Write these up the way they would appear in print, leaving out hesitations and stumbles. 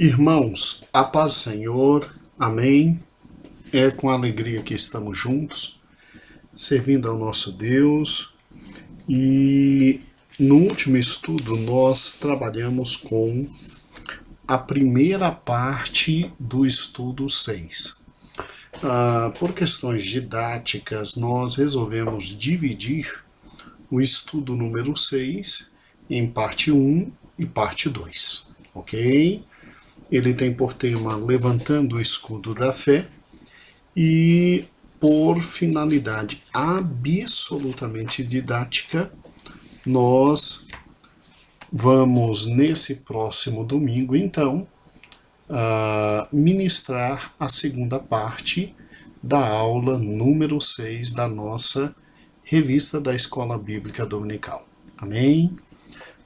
Irmãos, a paz do Senhor, amém. É com alegria que estamos juntos, servindo ao nosso Deus. E no último estudo nós trabalhamos com a primeira parte do estudo 6. Por questões didáticas, nós resolvemos dividir o estudo número 6 em parte 1 e parte 2, ok? Ele tem por tema Levantando o Escudo da Fé e por finalidade absolutamente didática, nós vamos nesse próximo domingo, então, ministrar a segunda parte da aula número 6 da nossa revista da Escola Bíblica Dominical. Amém?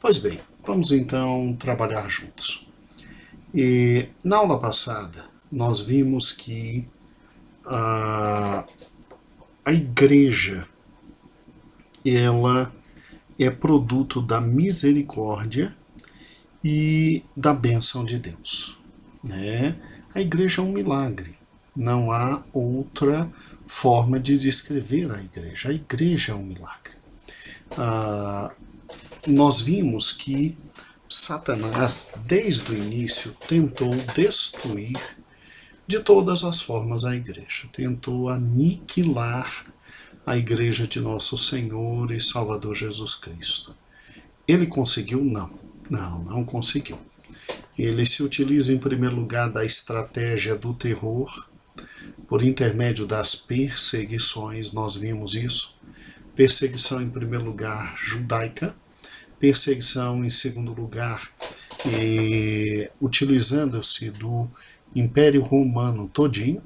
Pois bem, vamos então trabalhar juntos. E na aula passada, nós vimos que a igreja, ela é produto da misericórdia e da bênção de Deus, né? A igreja é um milagre, não há outra forma de descrever a igreja. A igreja é um milagre. Nós vimos que Satanás, desde o início, tentou destruir de todas as formas a igreja, tentou aniquilar a igreja de nosso Senhor e Salvador Jesus Cristo. Ele conseguiu? Não conseguiu. Ele se utiliza em primeiro lugar da estratégia do terror, por intermédio das perseguições, nós vimos isso. Perseguição em primeiro lugar judaica, perseguição em segundo lugar, utilizando-se do Império Romano todinho,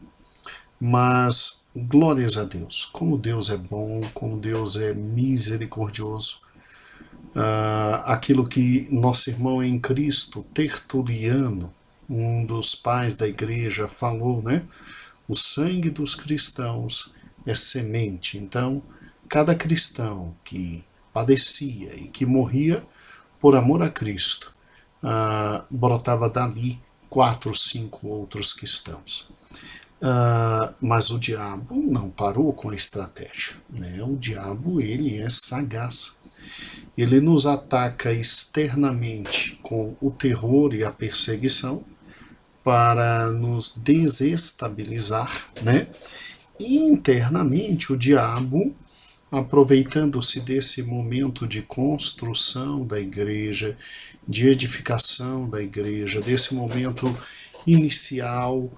mas glórias a Deus, como Deus é bom, como Deus é misericordioso. Aquilo que nosso irmão em Cristo, Tertuliano, um dos pais da igreja, falou, né? O sangue dos cristãos é semente. Então, cada cristão que padecia e que morria por amor a Cristo, brotava dali 4 ou 5 outros cristãos. Mas o diabo não parou com a estratégia, né? O diabo, ele é sagaz. Ele nos ataca externamente com o terror e a perseguição para nos desestabilizar, né? E internamente o diabo, aproveitando-se desse momento de construção da igreja, de edificação da igreja, desse momento inicial,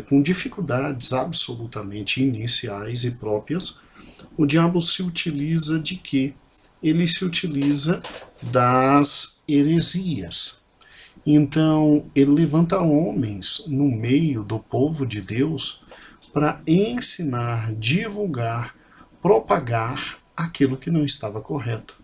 com dificuldades absolutamente iniciais e próprias, o diabo se utiliza de quê? Ele se utiliza das heresias. Então, ele levanta homens no meio do povo de Deus para ensinar, divulgar, propagar aquilo que não estava correto,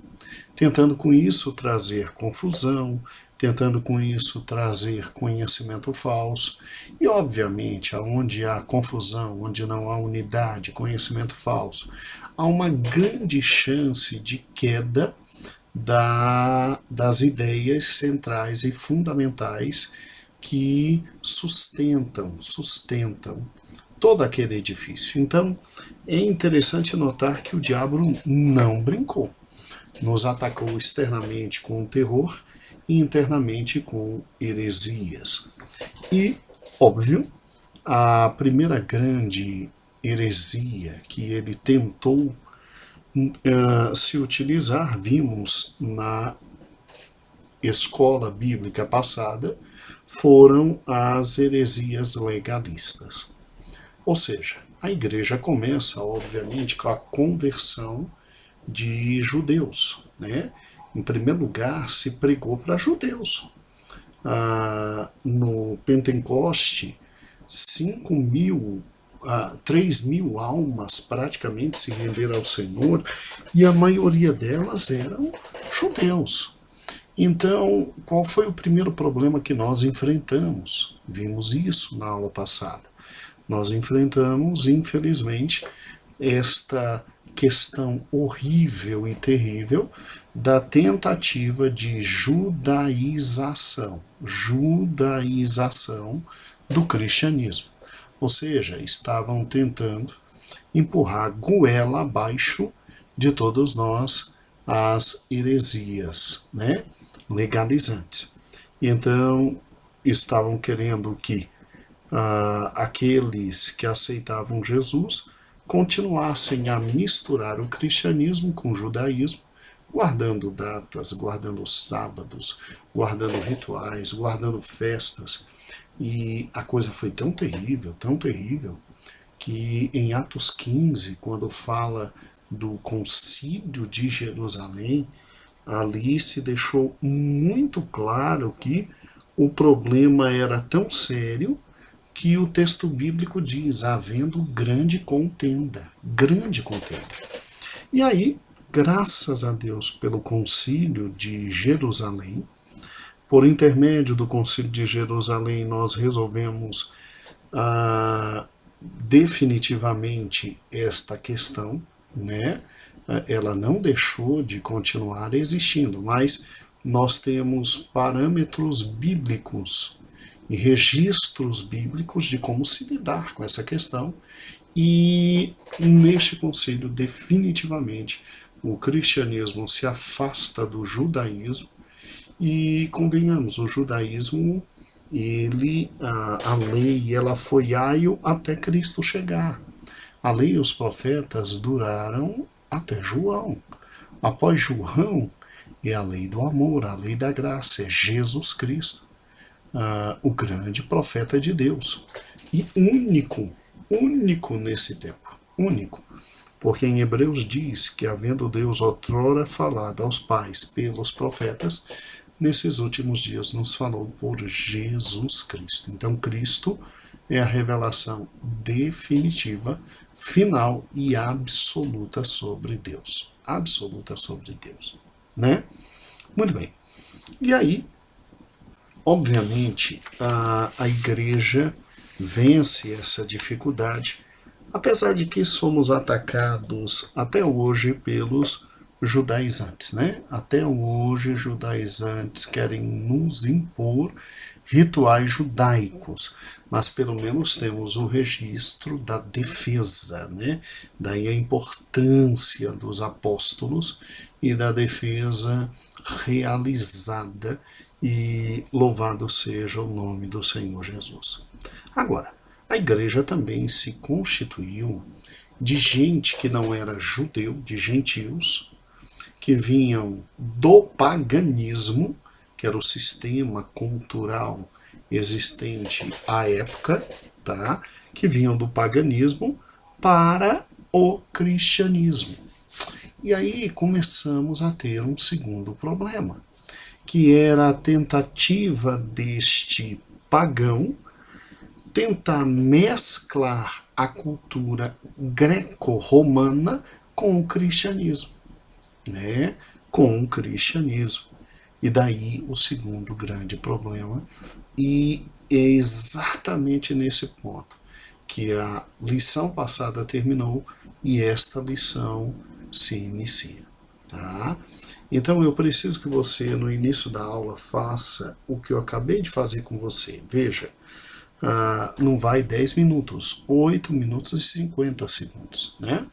tentando com isso trazer confusão, tentando com isso trazer conhecimento falso. E obviamente, onde há confusão, onde não há unidade, conhecimento falso, há uma grande chance de queda das ideias centrais e fundamentais que sustentam todo aquele edifício. Então, é interessante notar que o diabo não brincou. Nos atacou externamente com o terror e internamente com heresias. E, óbvio, a primeira grande heresia que ele tentou se utilizar, vimos na escola bíblica passada, foram as heresias legalistas. Ou seja, a igreja começa, obviamente, com a conversão de judeus, né? Em primeiro lugar, se pregou para judeus. No Pentecoste, 3.000 almas praticamente se renderam ao Senhor, e a maioria delas eram judeus. Então, qual foi o primeiro problema que nós enfrentamos? Vimos isso na aula passada. Nós enfrentamos, infelizmente, esta questão horrível e terrível da tentativa de judaização do cristianismo. Ou seja, estavam tentando empurrar goela abaixo de todos nós as heresias, né, legalizantes. Então, estavam querendo que aqueles que aceitavam Jesus continuassem a misturar o cristianismo com o judaísmo, guardando datas, guardando sábados, guardando rituais, guardando festas. E a coisa foi tão terrível, que em Atos 15, quando fala do concílio de Jerusalém, ali se deixou muito claro que o problema era tão sério que o texto bíblico diz, havendo grande contenda. E aí, graças a Deus pelo concílio de Jerusalém, por intermédio do concílio de Jerusalém, nós resolvemos definitivamente esta questão, né? Ela não deixou de continuar existindo, mas nós temos parâmetros bíblicos e registros bíblicos de como se lidar com essa questão, e neste concílio definitivamente o cristianismo se afasta do judaísmo, e convenhamos, o judaísmo, a lei ela foi áil até Cristo chegar. A lei e os profetas duraram até João. Após João é a lei do amor, a lei da graça, é Jesus Cristo, o grande profeta de Deus, e único nesse tempo, único, porque em Hebreus diz que, havendo Deus outrora falado aos pais pelos profetas, nesses últimos dias nos falou por Jesus Cristo. Então Cristo é a revelação definitiva, final e absoluta sobre Deus, né? Muito bem. E aí, obviamente, a igreja vence essa dificuldade, apesar de que somos atacados até hoje pelos judaizantes, né? Até hoje, judaizantes querem nos impor rituais judaicos, mas pelo menos temos o registro da defesa, né? Daí a importância dos apóstolos e da defesa realizada, e louvado seja o nome do Senhor Jesus. Agora, a igreja também se constituiu de gente que não era judeu, de gentios, que vinham do paganismo, que era o sistema cultural existente à época, tá? Que vinham do paganismo para o cristianismo. E aí começamos a ter um segundo problema, que era a tentativa deste pagão tentar mesclar a cultura greco-romana com o cristianismo, né? Com o cristianismo. E daí o segundo grande problema, e é exatamente nesse ponto que a lição passada terminou e esta lição se inicia, tá? Então eu preciso que você, no início da aula, faça o que eu acabei de fazer com você. Veja, não vai 10 minutos, 8 minutos e 50 segundos, né?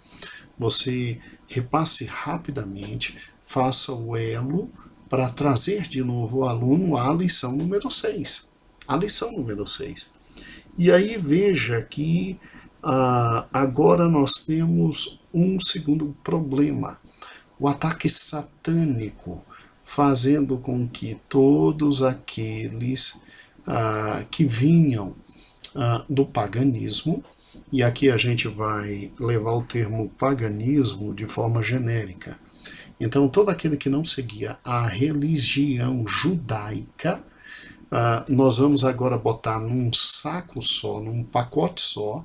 Você repasse rapidamente, faça o elo para trazer de novo o aluno à lição número 6. A lição número 6. E aí veja que agora nós temos um segundo problema. O ataque satânico, fazendo com que todos aqueles que vinham do paganismo, e aqui a gente vai levar o termo paganismo de forma genérica. Então, todo aquele que não seguia a religião judaica, nós vamos agora botar num saco só, num pacote só,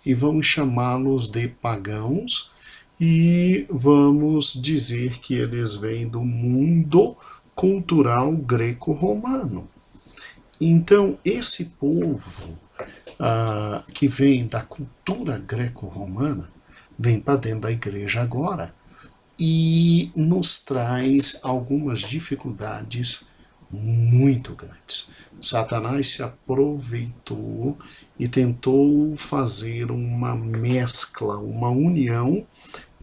e vamos chamá-los de pagãos, e vamos dizer que eles vêm do mundo cultural greco-romano. Então, esse povo que vem da cultura greco-romana vem para dentro da igreja agora e nos traz algumas dificuldades muito grandes. Satanás se aproveitou e tentou fazer uma mescla, uma união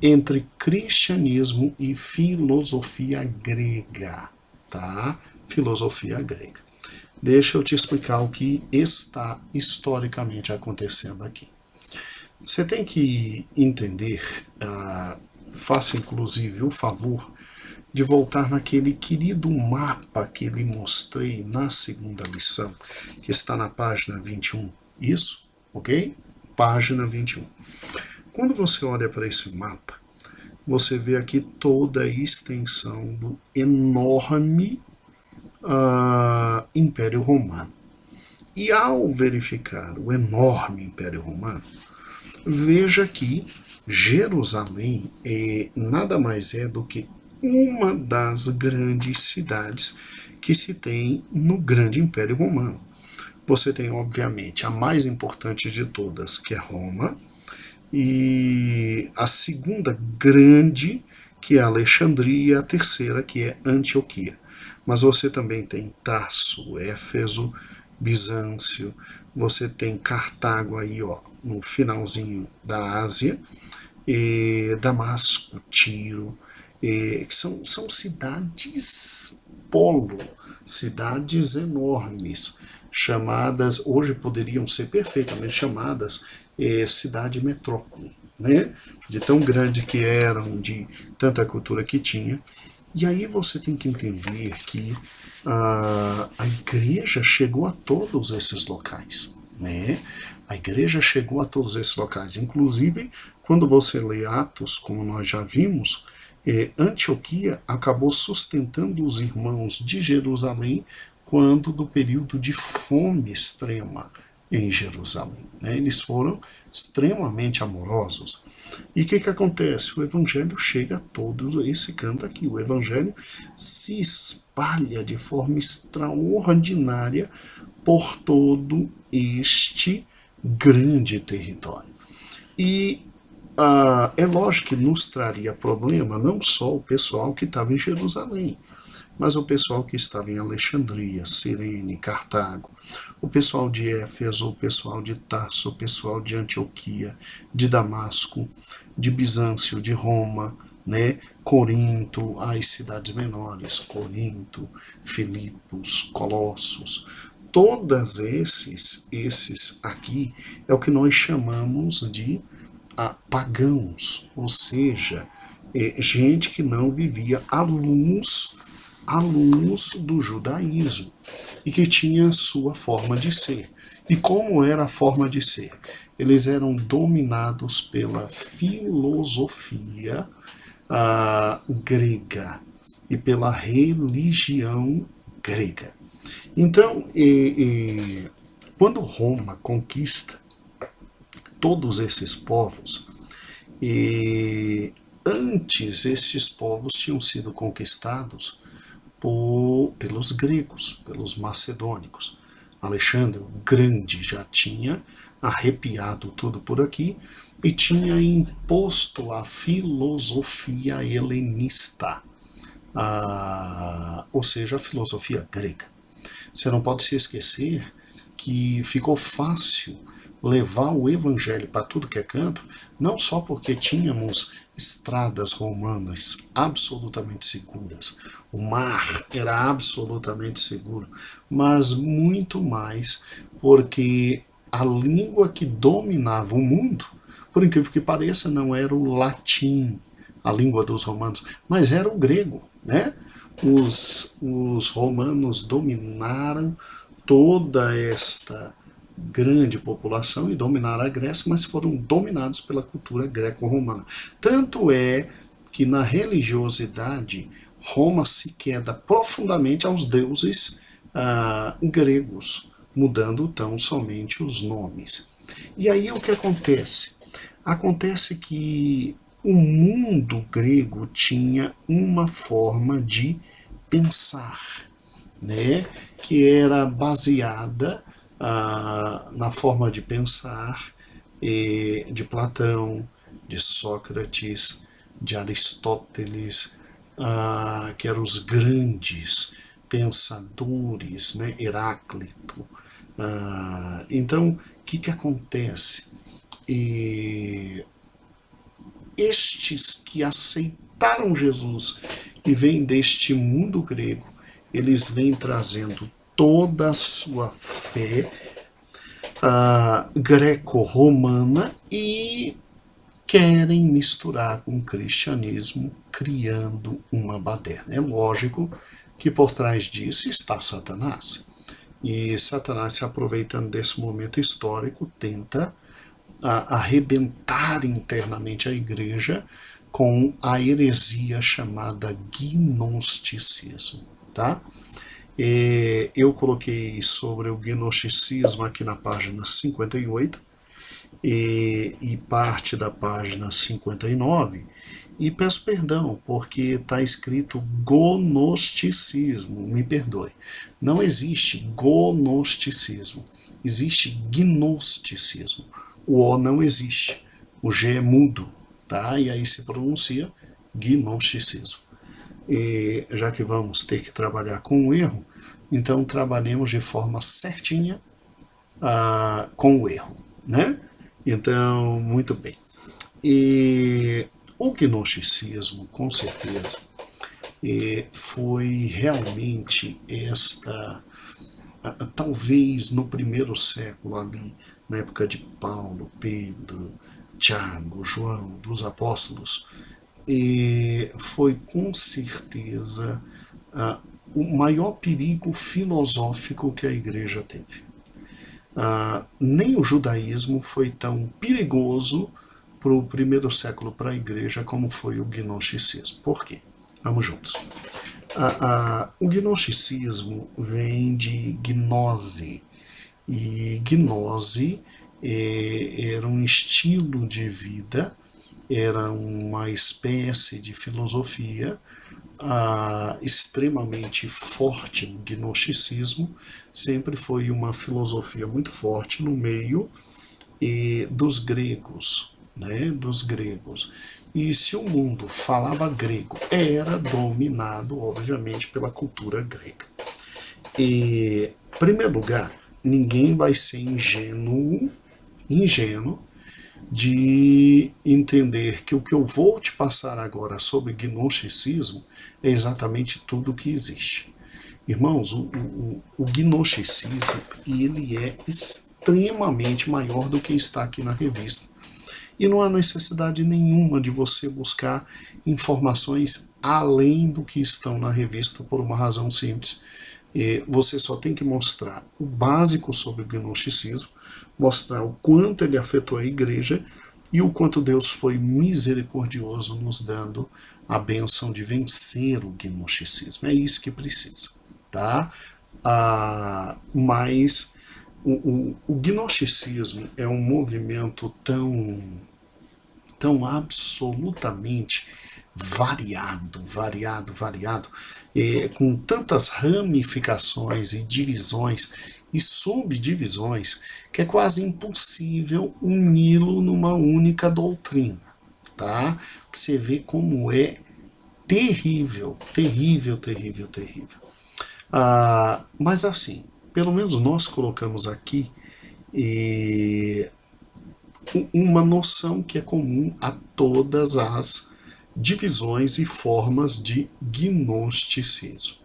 entre cristianismo e filosofia grega, tá? Filosofia grega. Deixa eu te explicar o que está historicamente acontecendo aqui. Você tem que entender, faça inclusive o favor de voltar naquele querido mapa que lhe mostrei na segunda lição, que está na página 21. Isso, ok? Página 21. Quando você olha para esse mapa, você vê aqui toda a extensão do enorme Império Romano. E ao verificar o enorme Império Romano, veja que Jerusalém nada mais é do que uma das grandes cidades que se tem no grande Império Romano. Você tem, obviamente, a mais importante de todas, que é Roma, e a segunda grande, que é Alexandria, e a terceira, que é Antioquia. Mas você também tem Tarso, Éfeso, Bizâncio, você tem Cartago aí, ó, no finalzinho da Ásia, Damasco, Tiro, que são cidades polo, cidades enormes, chamadas, hoje poderiam ser perfeitamente chamadas cidade metrópole, né? De tão grande que eram, de tanta cultura que tinha. E aí você tem que entender que a igreja chegou a todos esses locais, né? A igreja chegou a todos esses locais. Inclusive, quando você lê Atos, como nós já vimos, Antioquia acabou sustentando os irmãos de Jerusalém quando do período de fome extrema em Jerusalém, né? Eles foram extremamente amorosos. E o que acontece? O evangelho chega a todo esse canto aqui. O evangelho se espalha de forma extraordinária por todo este grande território. E é lógico que nos traria problema não só o pessoal que estava em Jerusalém, mas o pessoal que estava em Alexandria, Cirene, Cartago, o pessoal de Éfeso, o pessoal de Tarso, o pessoal de Antioquia, de Damasco, de Bizâncio, de Roma, né? Corinto, as cidades menores, Corinto, Filipos, Colossos, todos esses aqui é o que nós chamamos de pagãos, ou seja, gente que não vivia à luz do judaísmo e que tinha sua forma de ser. E como era a forma de ser? Eles eram dominados pela filosofia grega e pela religião grega. Então, quando Roma conquista todos esses povos, antes estes povos tinham sido conquistados pelos gregos, pelos macedônicos. Alexandre o Grande já tinha arrepiado tudo por aqui e tinha imposto a filosofia helenista, ou seja, a filosofia grega. Você não pode se esquecer que ficou fácil levar o evangelho para tudo que é canto, não só porque tínhamos estradas romanas absolutamente seguras, o mar era absolutamente seguro, mas muito mais porque a língua que dominava o mundo, por incrível que pareça, não era o latim, a língua dos romanos, mas era o grego, né? Os romanos dominaram toda esta grande população e dominaram a Grécia, mas foram dominados pela cultura greco-romana. Tanto é que na religiosidade Roma se queda profundamente aos deuses gregos, mudando tão somente os nomes. E aí o que acontece? Acontece que o mundo grego tinha uma forma de pensar, né, que era baseada na forma de pensar de Platão, de Sócrates, de Aristóteles, que eram os grandes pensadores, né? Heráclito. Então, o que acontece? Estes que aceitaram Jesus e vêm deste mundo grego, eles vêm trazendo toda a sua fé greco-romana e querem misturar com o cristianismo, criando uma baderna. É lógico que por trás disso está Satanás. E Satanás, se aproveitando desse momento histórico, tenta arrebentar internamente a igreja com a heresia chamada gnosticismo, tá? Eu coloquei sobre o gnosticismo aqui na página 58 e parte da página 59, e peço perdão, porque está escrito gnosticismo, me perdoe. Não existe gnosticismo, existe gnosticismo. O O não existe, o G é mudo, tá? E aí se pronuncia gnosticismo. E já que vamos ter que trabalhar com o erro, então trabalhemos de forma certinha com o erro, né? Então, muito bem. E o gnosticismo, com certeza, foi realmente talvez no primeiro século ali, na época de Paulo, Pedro, Tiago, João, dos apóstolos, foi com certeza o maior perigo filosófico que a igreja teve. Nem o judaísmo foi tão perigoso para o primeiro século para a igreja como foi o gnosticismo. Por quê? Vamos juntos. O gnosticismo vem de gnose, e gnose era um estilo de vida, era uma espécie de filosofia extremamente forte. No gnosticismo sempre foi uma filosofia muito forte no meio dos gregos, né? Dos gregos. E se o mundo falava grego, era dominado, obviamente, pela cultura grega. Em primeiro lugar, ninguém vai ser ingênuo de entender que o que eu vou te passar agora sobre gnosticismo é exatamente tudo o que existe. Irmãos, o gnosticismo, ele é extremamente maior do que está aqui na revista. E não há necessidade nenhuma de você buscar informações além do que estão na revista, por uma razão simples. Você só tem que mostrar o básico sobre o gnosticismo, mostrar o quanto ele afetou a igreja e o quanto Deus foi misericordioso nos dando a bênção de vencer o gnosticismo. É isso que precisa, tá? Mas o gnosticismo é um movimento tão absolutamente variado, com tantas ramificações e divisões e subdivisões, que é quase impossível uni-lo numa única doutrina, tá? Você vê como é terrível. Mas assim, pelo menos nós colocamos aqui uma noção que é comum a todas as divisões e formas de gnosticismo.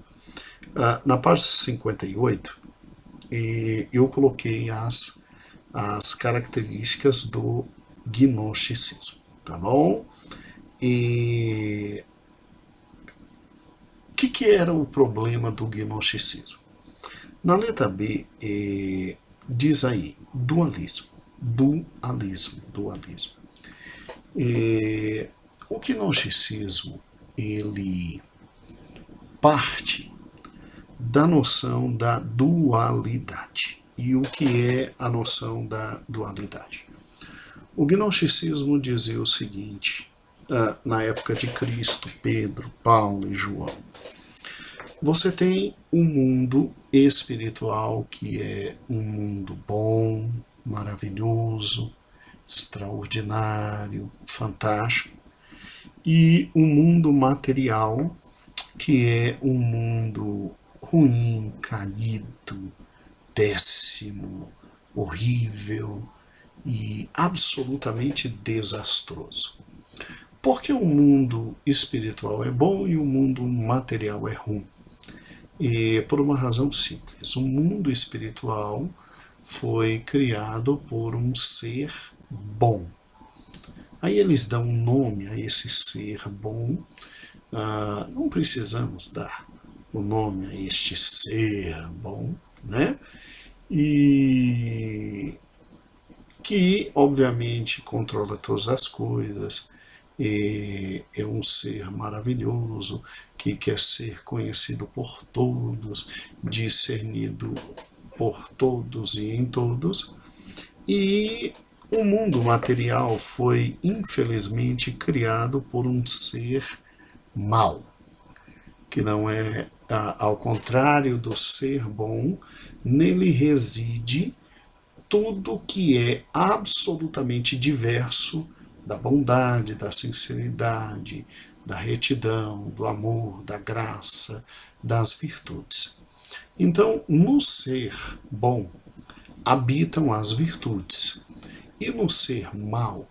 Na página 58, eu coloquei as características do gnosticismo, tá bom? O que era o problema do gnosticismo? Na letra B, diz aí, dualismo. O gnosticismo, ele parte da noção da dualidade. E o que é a noção da dualidade? O gnosticismo dizia o seguinte, na época de Cristo, Pedro, Paulo e João: você tem um mundo espiritual que é um mundo bom, maravilhoso, extraordinário, fantástico, e um mundo material que é um mundo ruim, caído, péssimo, horrível e absolutamente desastroso. Porque o mundo espiritual é bom e o mundo material é ruim? E por uma razão simples. O mundo espiritual foi criado por um ser bom. Aí eles dão um nome a esse ser bom. Não precisamos dar o nome a este ser bom, né? E que obviamente controla todas as coisas, é um ser maravilhoso que quer ser conhecido por todos, discernido por todos e em todos. E o mundo material foi infelizmente criado por um ser mau, que não é, ao contrário do ser bom, nele reside tudo que é absolutamente diverso da bondade, da sinceridade, da retidão, do amor, da graça, das virtudes. Então, no ser bom habitam as virtudes, e no ser mau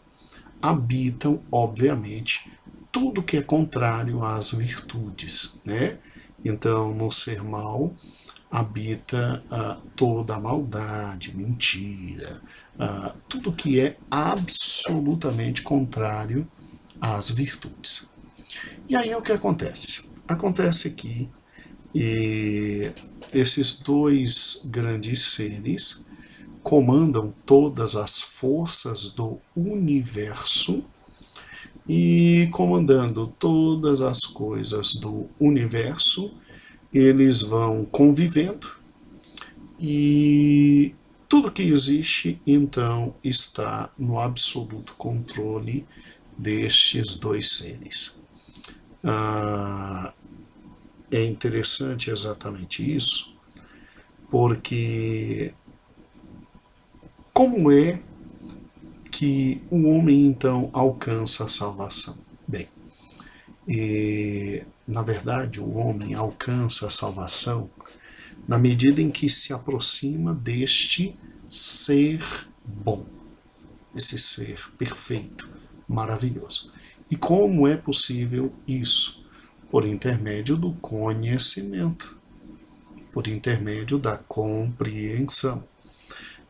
habitam, obviamente, tudo que é contrário às virtudes, né? Então, no ser mau habita toda a maldade, mentira, tudo que é absolutamente contrário às virtudes. E aí o que acontece? Acontece que esses dois grandes seres comandam todas as forças do universo, e comandando todas as coisas do universo, eles vão convivendo, e tudo que existe, então, está no absoluto controle destes dois seres. É interessante exatamente isso, porque como é que o homem, então, alcança a salvação? Bem, na verdade, o homem alcança a salvação na medida em que se aproxima deste ser bom, esse ser perfeito, maravilhoso. E como é possível isso? Por intermédio do conhecimento, por intermédio da compreensão.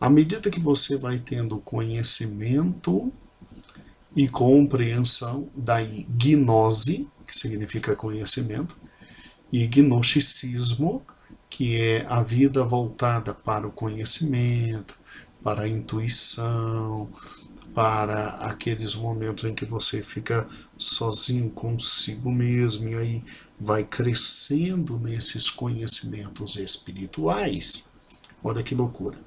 À medida que você vai tendo conhecimento e compreensão, daí gnose, que significa conhecimento, e gnosticismo, que é a vida voltada para o conhecimento, para a intuição, para aqueles momentos em que você fica sozinho consigo mesmo, e aí vai crescendo nesses conhecimentos espirituais. Olha que loucura.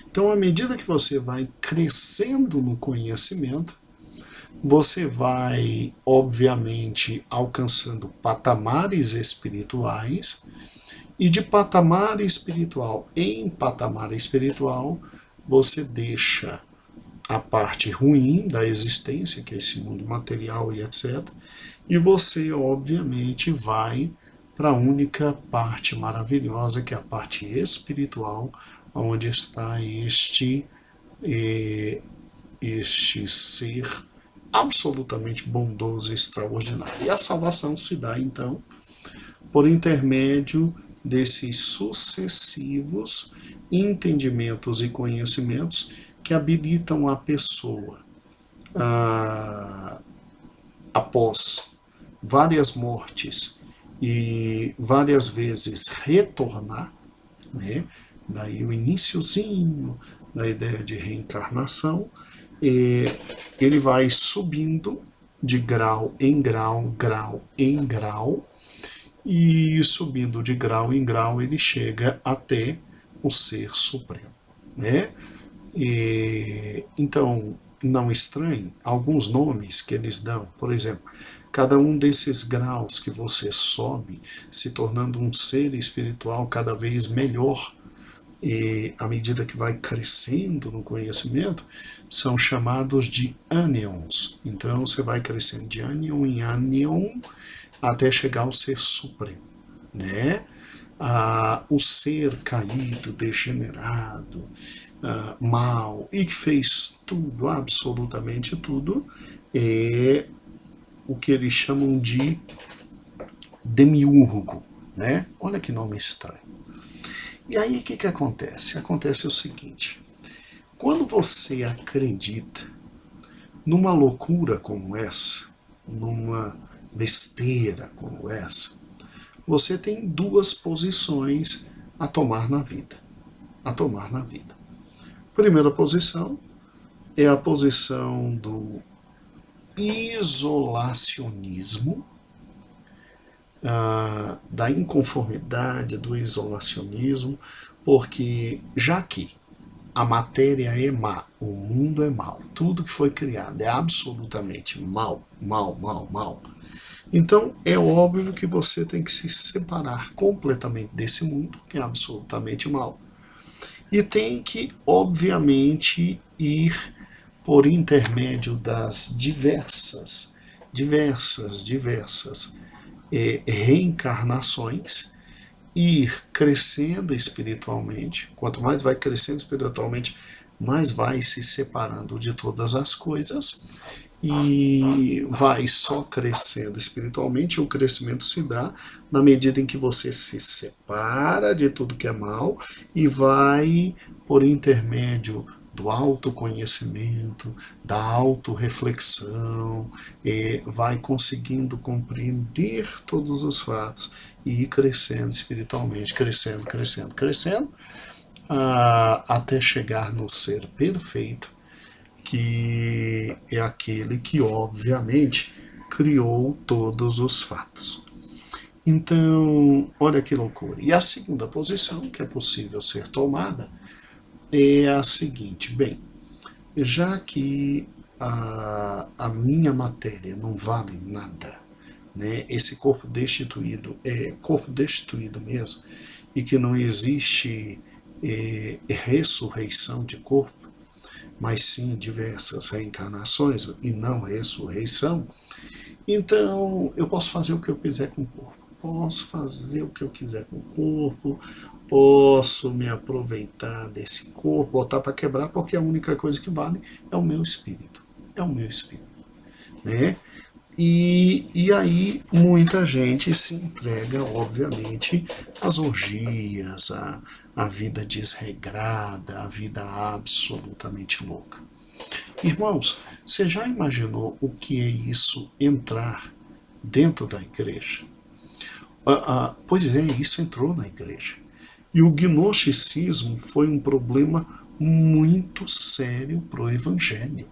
Então, à medida que você vai crescendo no conhecimento, você vai, obviamente, alcançando patamares espirituais, e de patamar espiritual em patamar espiritual, você deixa a parte ruim da existência, que é esse mundo material e etc., e você, obviamente, vai para a única parte maravilhosa, que é a parte espiritual, onde está este ser absolutamente bondoso e extraordinário. E a salvação se dá, então, por intermédio desses sucessivos entendimentos e conhecimentos que habilitam a pessoa, após várias mortes e várias vezes retornar, né? Daí o iniciozinho da ideia de reencarnação, ele vai subindo de grau em grau, grau em grau, e subindo de grau em grau ele chega até o Ser Supremo, né? Então, não estranhe alguns nomes que eles dão, por exemplo, cada um desses graus que você sobe, se tornando um ser espiritual cada vez melhor, e à medida que vai crescendo no conhecimento, são chamados de ânions. Então você vai crescendo de ânion em ânion até chegar ao ser supremo, né? O ser caído, degenerado, mal, e que fez tudo, absolutamente tudo, é o que eles chamam de demiurgo, né? Olha que nome estranho. E aí o que acontece? Acontece o seguinte: quando você acredita numa loucura como essa, numa besteira como essa, você tem duas posições a tomar na vida. Primeira posição é a posição do isolacionismo, da inconformidade, do isolacionismo, porque já que a matéria é má, o mundo é mau, tudo que foi criado é absolutamente mal, então é óbvio que você tem que se separar completamente desse mundo, que é absolutamente mal, e tem que, obviamente, ir por intermédio das diversas reencarnações, ir crescendo espiritualmente. Quanto mais vai crescendo espiritualmente, mais vai se separando de todas as coisas e vai só crescendo espiritualmente. O crescimento se dá na medida em que você se separa de tudo que é mal e vai, por intermédio do autoconhecimento, da autorreflexão, vai conseguindo compreender todos os fatos e ir crescendo espiritualmente, crescendo, até chegar no ser perfeito, que é aquele que, obviamente, criou todos os fatos. Então, olha que loucura. E a segunda posição que é possível ser tomada é a seguinte: bem, já que a minha matéria não vale nada, né, esse corpo destituído é corpo destituído mesmo, e que não existe ressurreição de corpo, mas sim diversas reencarnações e não ressurreição, então eu posso fazer o que eu quiser com o corpo. Posso me aproveitar desse corpo, botar para quebrar, porque a única coisa que vale é o meu espírito. Né? E aí muita gente se entrega, obviamente, às orgias, à vida desregrada, à vida absolutamente louca. Irmãos, você já imaginou o que é isso entrar dentro da igreja? Pois é, isso entrou na igreja. E o gnosticismo foi um problema muito sério para o evangelho.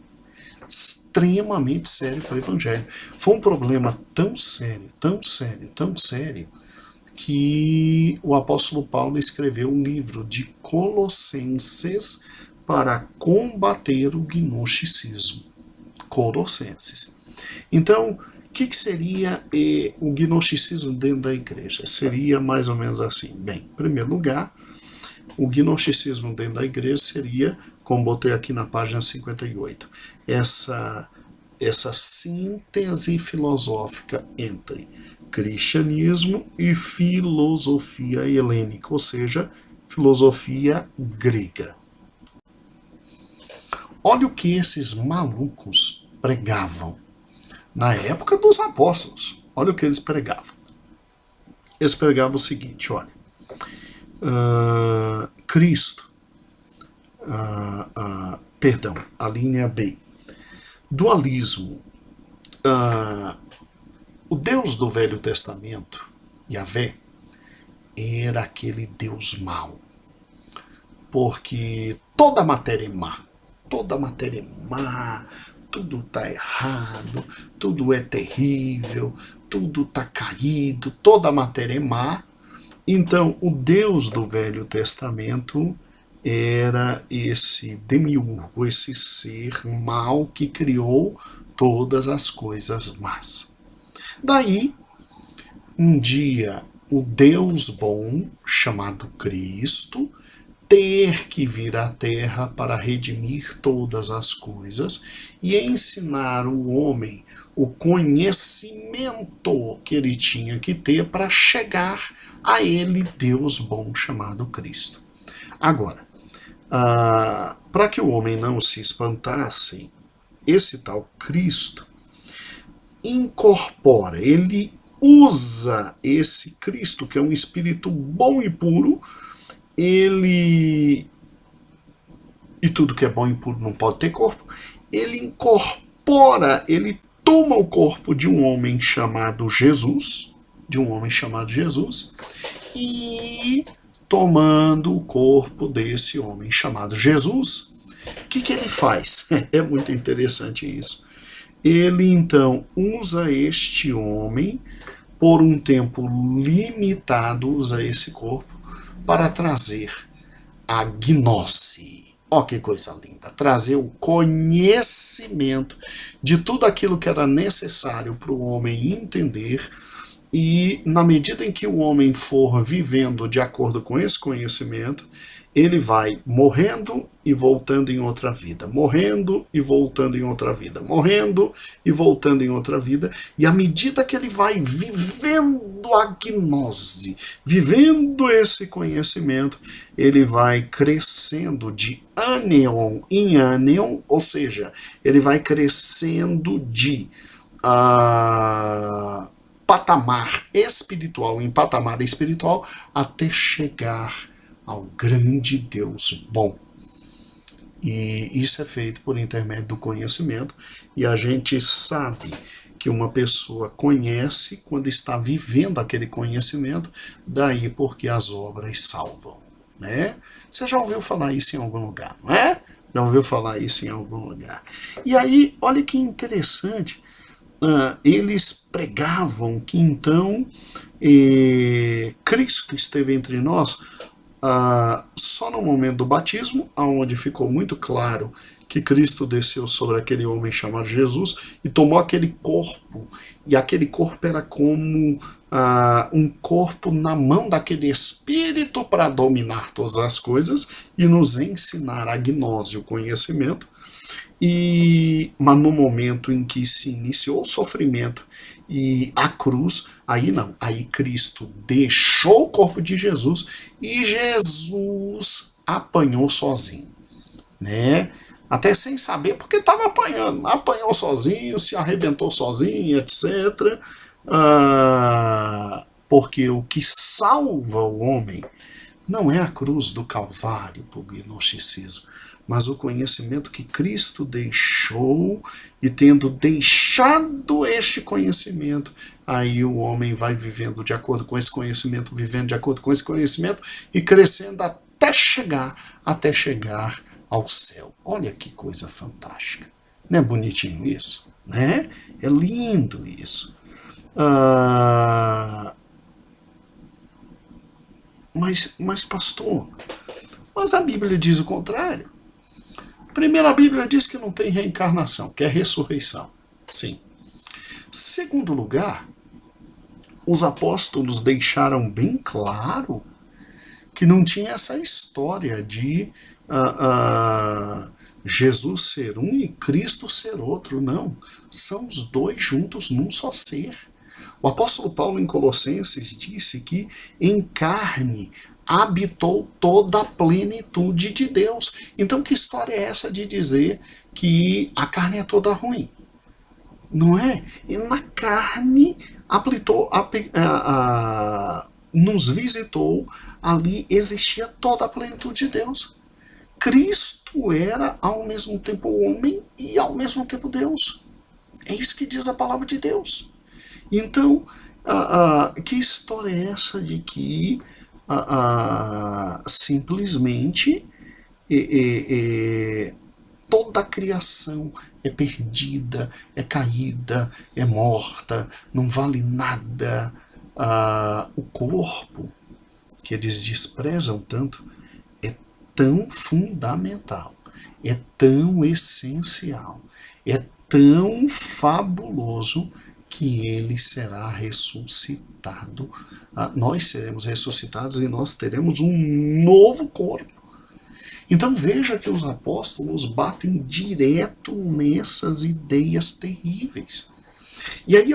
Extremamente sério para o evangelho. Foi um problema tão sério, que o apóstolo Paulo escreveu um livro de Colossenses para combater o gnosticismo. Colossenses. Então, o que seria o gnosticismo dentro da igreja? Seria mais ou menos assim. Bem, em primeiro lugar, o gnosticismo dentro da igreja seria, como botei aqui na página 58, essa síntese filosófica entre cristianismo e filosofia helênica, ou seja, filosofia grega. Olha o que esses malucos pregavam na época dos apóstolos. Olha o que eles pregavam. Eles pregavam o seguinte: olha, Cristo, perdão, a linha B, dualismo, o Deus do Velho Testamento, Yahvé, era aquele Deus mau, porque toda a matéria é má, tudo está errado, tudo é terrível, tudo está caído, toda a matéria é má. Então, o Deus do Velho Testamento era esse demiurgo, esse ser mau que criou todas as coisas más. Daí, um dia, o Deus bom, chamado Cristo, ter que vir à terra para redimir todas as coisas e ensinar o homem o conhecimento que ele tinha que ter para chegar a ele, Deus bom chamado Cristo. Agora, para que o homem não se espantasse, esse tal Cristo incorpora, ele usa esse Cristo, que é um espírito bom e puro, e tudo que é bom e puro não pode ter corpo, ele incorpora, ele toma o corpo de um homem chamado Jesus, e tomando o corpo desse homem chamado Jesus, o que ele faz? É muito interessante isso. Ele então usa este homem por um tempo limitado, usa esse corpo para trazer a gnose. Ó, que coisa linda! Trazer o conhecimento de tudo aquilo que era necessário para o homem entender, e na medida em que o homem for vivendo de acordo com esse conhecimento, ele vai morrendo e voltando em outra vida, morrendo e voltando em outra vida, morrendo e voltando em outra vida, e à medida que ele vai vivendo a gnose, vivendo esse conhecimento, ele vai crescendo de ânion em ânion, ou seja, ele vai crescendo de patamar espiritual em patamar espiritual até chegar ao grande Deus bom. E isso é feito por intermédio do conhecimento, e a gente sabe que uma pessoa conhece quando está vivendo aquele conhecimento, daí porque as obras salvam, né? Você já ouviu falar isso em algum lugar, não é? Já ouviu falar isso em algum lugar. E aí, olha que interessante, eles pregavam que então Cristo esteve entre nós só no momento do batismo, onde ficou muito claro que Cristo desceu sobre aquele homem chamado Jesus e tomou aquele corpo, e aquele corpo era como um corpo na mão daquele Espírito para dominar todas as coisas e nos ensinar a gnose, o conhecimento. Mas no momento em que se iniciou o sofrimento e a cruz, aí não, aí Cristo deixou o corpo de Jesus e Jesus apanhou sozinho, né? Até sem saber, porque estava apanhando, apanhou sozinho, se arrebentou sozinho, etc. Porque o que salva o homem não é a cruz do Calvário para o gnosticismo, mas o conhecimento que Cristo deixou, e tendo deixado este conhecimento, aí o homem vai vivendo de acordo com esse conhecimento, vivendo de acordo com esse conhecimento, e crescendo até chegar ao céu. Olha que coisa fantástica. Não é bonitinho isso? Né? É lindo isso. Mas pastor, mas a Bíblia diz o contrário. Primeiro, a Bíblia diz que não tem reencarnação, que é ressurreição. Sim. Segundo lugar, os apóstolos deixaram bem claro que não tinha essa história de Jesus ser um e Cristo ser outro. Não. São os dois juntos num só ser. O apóstolo Paulo, em Colossenses, disse que em carne habitou toda a plenitude de Deus. Então, que história é essa de dizer que a carne é toda ruim? Não é? E na carne nos visitou, ali existia toda a plenitude de Deus. Cristo era ao mesmo tempo homem e ao mesmo tempo Deus. É isso que diz a palavra de Deus. Então, que história é essa de que simplesmente toda a criação é perdida, é caída, é morta, não vale nada? O corpo, que eles desprezam tanto, é tão fundamental, é tão essencial, é tão fabuloso que ele será ressuscitado. Nós seremos ressuscitados e nós teremos um novo corpo. Então veja que os apóstolos batem direto nessas ideias terríveis. E aí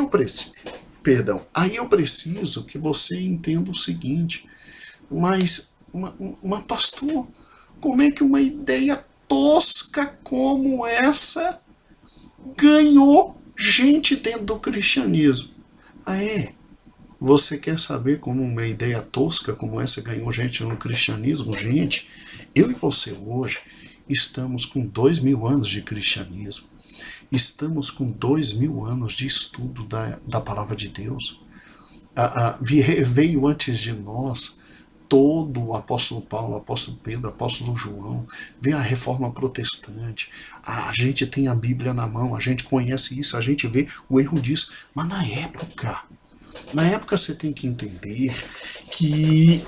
aí eu preciso que você entenda o seguinte, mas pastor, como é que uma ideia tosca como essa ganhou gente dentro do cristianismo? Ah, é? Você quer saber como uma ideia tosca como essa ganhou gente no cristianismo? Gente, eu e você hoje estamos com 2000 anos de cristianismo. Estamos com 2000 anos de estudo da palavra de Deus. Veio antes de nós todo o apóstolo Paulo, apóstolo Pedro, apóstolo João, veio a reforma protestante, a gente tem a Bíblia na mão, a gente conhece isso, a gente vê o erro disso, mas na época você tem que entender que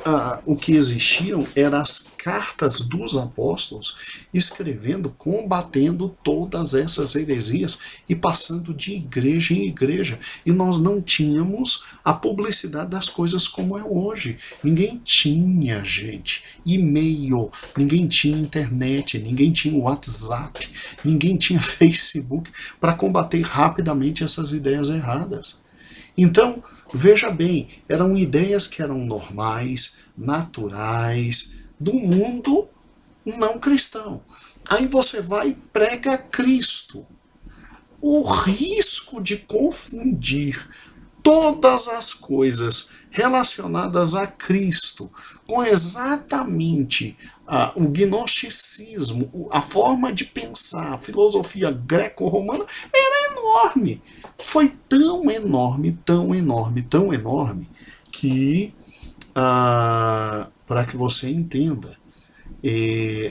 o que existiam eram as cartas dos apóstolos escrevendo, combatendo todas essas heresias e passando de igreja em igreja. E nós não tínhamos a publicidade das coisas como é hoje. Ninguém tinha, gente, e-mail, ninguém tinha internet, ninguém tinha WhatsApp, ninguém tinha Facebook para combater rapidamente essas ideias erradas. Então, veja bem, eram ideias que eram normais, naturais, do mundo não cristão. Aí você vai e prega Cristo. O risco de confundir todas as coisas relacionadas a Cristo com exatamente o gnosticismo, a forma de pensar, a filosofia greco-romana, era enorme. Foi tão enorme, tão enorme, tão enorme, que, para que você entenda,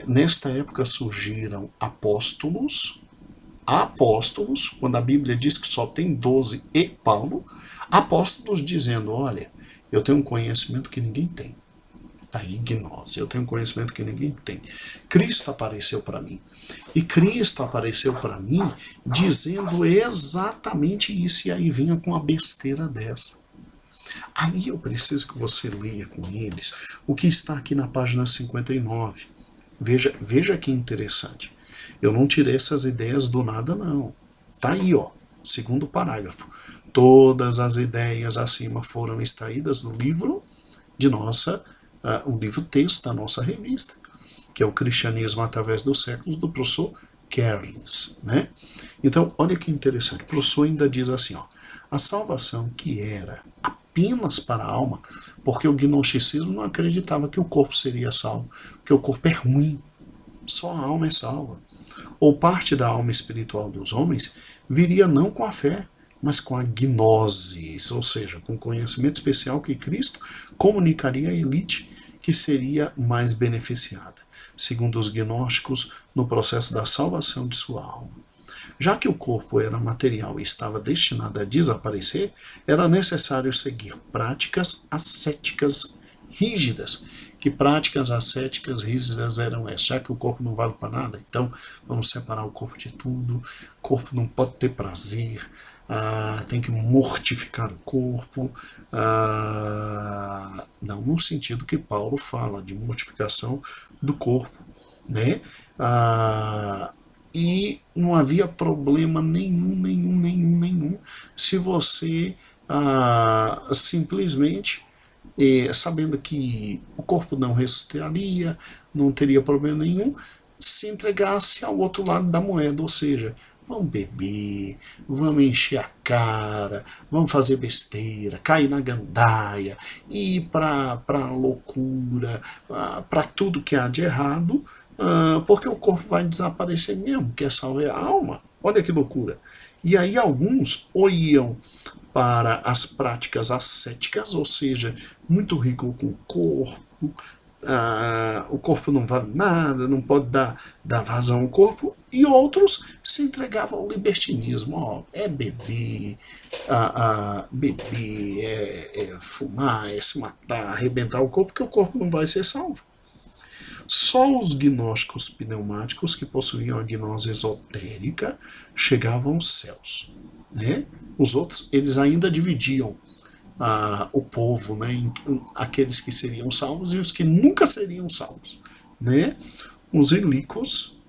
nesta época surgiram apóstolos, quando a Bíblia diz que só tem 12 e Paulo, apóstolos dizendo, olha, eu tenho um conhecimento que ninguém tem. A gnose, eu tenho um conhecimento que ninguém tem. Cristo apareceu para mim. E Cristo apareceu para mim dizendo exatamente isso. E aí vinha com uma besteira dessa. Aí eu preciso que você leia com eles o que está aqui na página 59. Veja que interessante. Eu não tirei essas ideias do nada, não. Tá aí, ó, segundo parágrafo. Todas as ideias acima foram extraídas do livro de o livro texto da nossa revista, que é o Cristianismo através dos séculos, do professor Kerns, né? Então, olha que interessante. O professor ainda diz assim, ó, a salvação que era apenas para a alma, porque o gnosticismo não acreditava que o corpo seria salvo, que o corpo é ruim, só a alma é salva. Ou parte da alma espiritual dos homens viria não com a fé, mas com a gnose, ou seja, com o conhecimento especial que Cristo comunicaria à elite que seria mais beneficiada, segundo os gnósticos, no processo da salvação de sua alma. Já que o corpo era material e estava destinado a desaparecer, era necessário seguir práticas ascéticas rígidas. Que práticas ascéticas rígidas eram essas? Já que o corpo não vale para nada, então vamos separar o corpo de tudo, o corpo não pode ter prazer, tem que mortificar o corpo, não no sentido que Paulo fala, de mortificação do corpo, né? E não havia problema nenhum, se você simplesmente, sabendo que o corpo não ressuscitaria, não teria problema nenhum, se entregasse ao outro lado da moeda, ou seja, vamos beber, vamos encher a cara, vamos fazer besteira, cair na gandaia, ir para a loucura, para tudo que há de errado, porque o corpo vai desaparecer mesmo, que é salvar a alma. Olha que loucura. E aí alguns ou iam para as práticas ascéticas, ou seja, muito rico com o corpo não vale nada, não pode dar vazão ao corpo, e outros se entregavam ao libertinismo, é beber, fumar, é se matar, arrebentar o corpo, porque o corpo não vai ser salvo. Só os gnósticos pneumáticos, que possuíam a gnose esotérica, chegavam aos céus, né? Os outros, eles ainda dividiam o povo, né, aqueles que seriam salvos e os que nunca seriam salvos, né? os ilíquos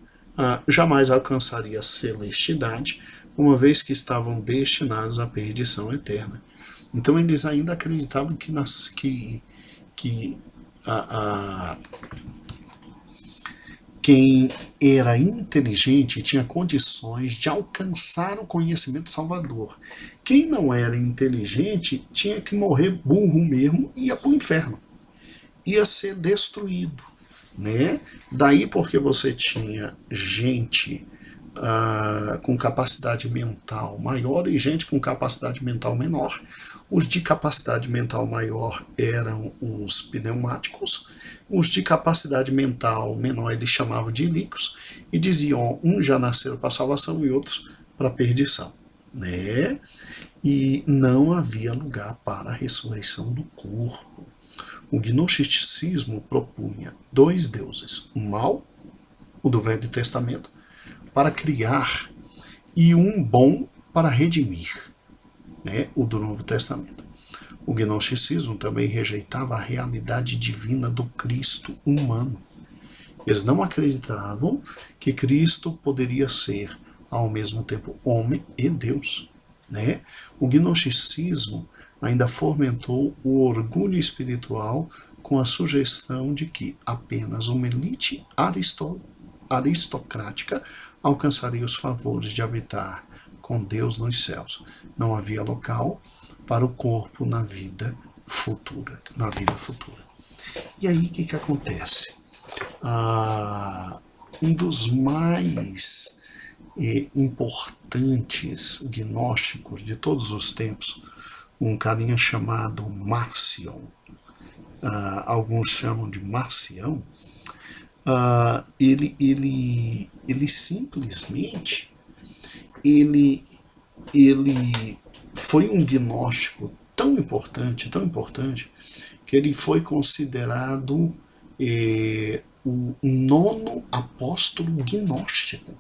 jamais alcançariam a celestidade, uma vez que estavam destinados à perdição eterna. Então eles ainda acreditavam que quem era inteligente tinha condições de alcançar o conhecimento salvador. Quem não era inteligente tinha que morrer burro mesmo e ia para o inferno. Ia ser destruído, né? Daí porque você tinha gente com capacidade mental maior e gente com capacidade mental menor. Os de capacidade mental maior eram os pneumáticos, os de capacidade mental menor eles chamavam de ilíquos e diziam, uns já nasceram para salvação e outros para perdição, né? E não havia lugar para a ressurreição do corpo. O gnosticismo propunha dois deuses, o mal, o do Velho Testamento, para criar, e um bom para redimir, né, o do Novo Testamento. O gnosticismo também rejeitava a realidade divina do Cristo humano. Eles não acreditavam que Cristo poderia ser, ao mesmo tempo, homem e Deus, né? O gnosticismo ainda fomentou o orgulho espiritual com a sugestão de que apenas uma elite aristocrática alcançaria os favores de habitar com Deus nos céus. Não havia local para o corpo na vida futura. E aí o que acontece? Um dos mais importantes gnósticos de todos os tempos, um carinha chamado Marcion, alguns chamam de Marcião, ele simplesmente ele foi um gnóstico tão importante, que ele foi considerado o nono apóstolo gnóstico.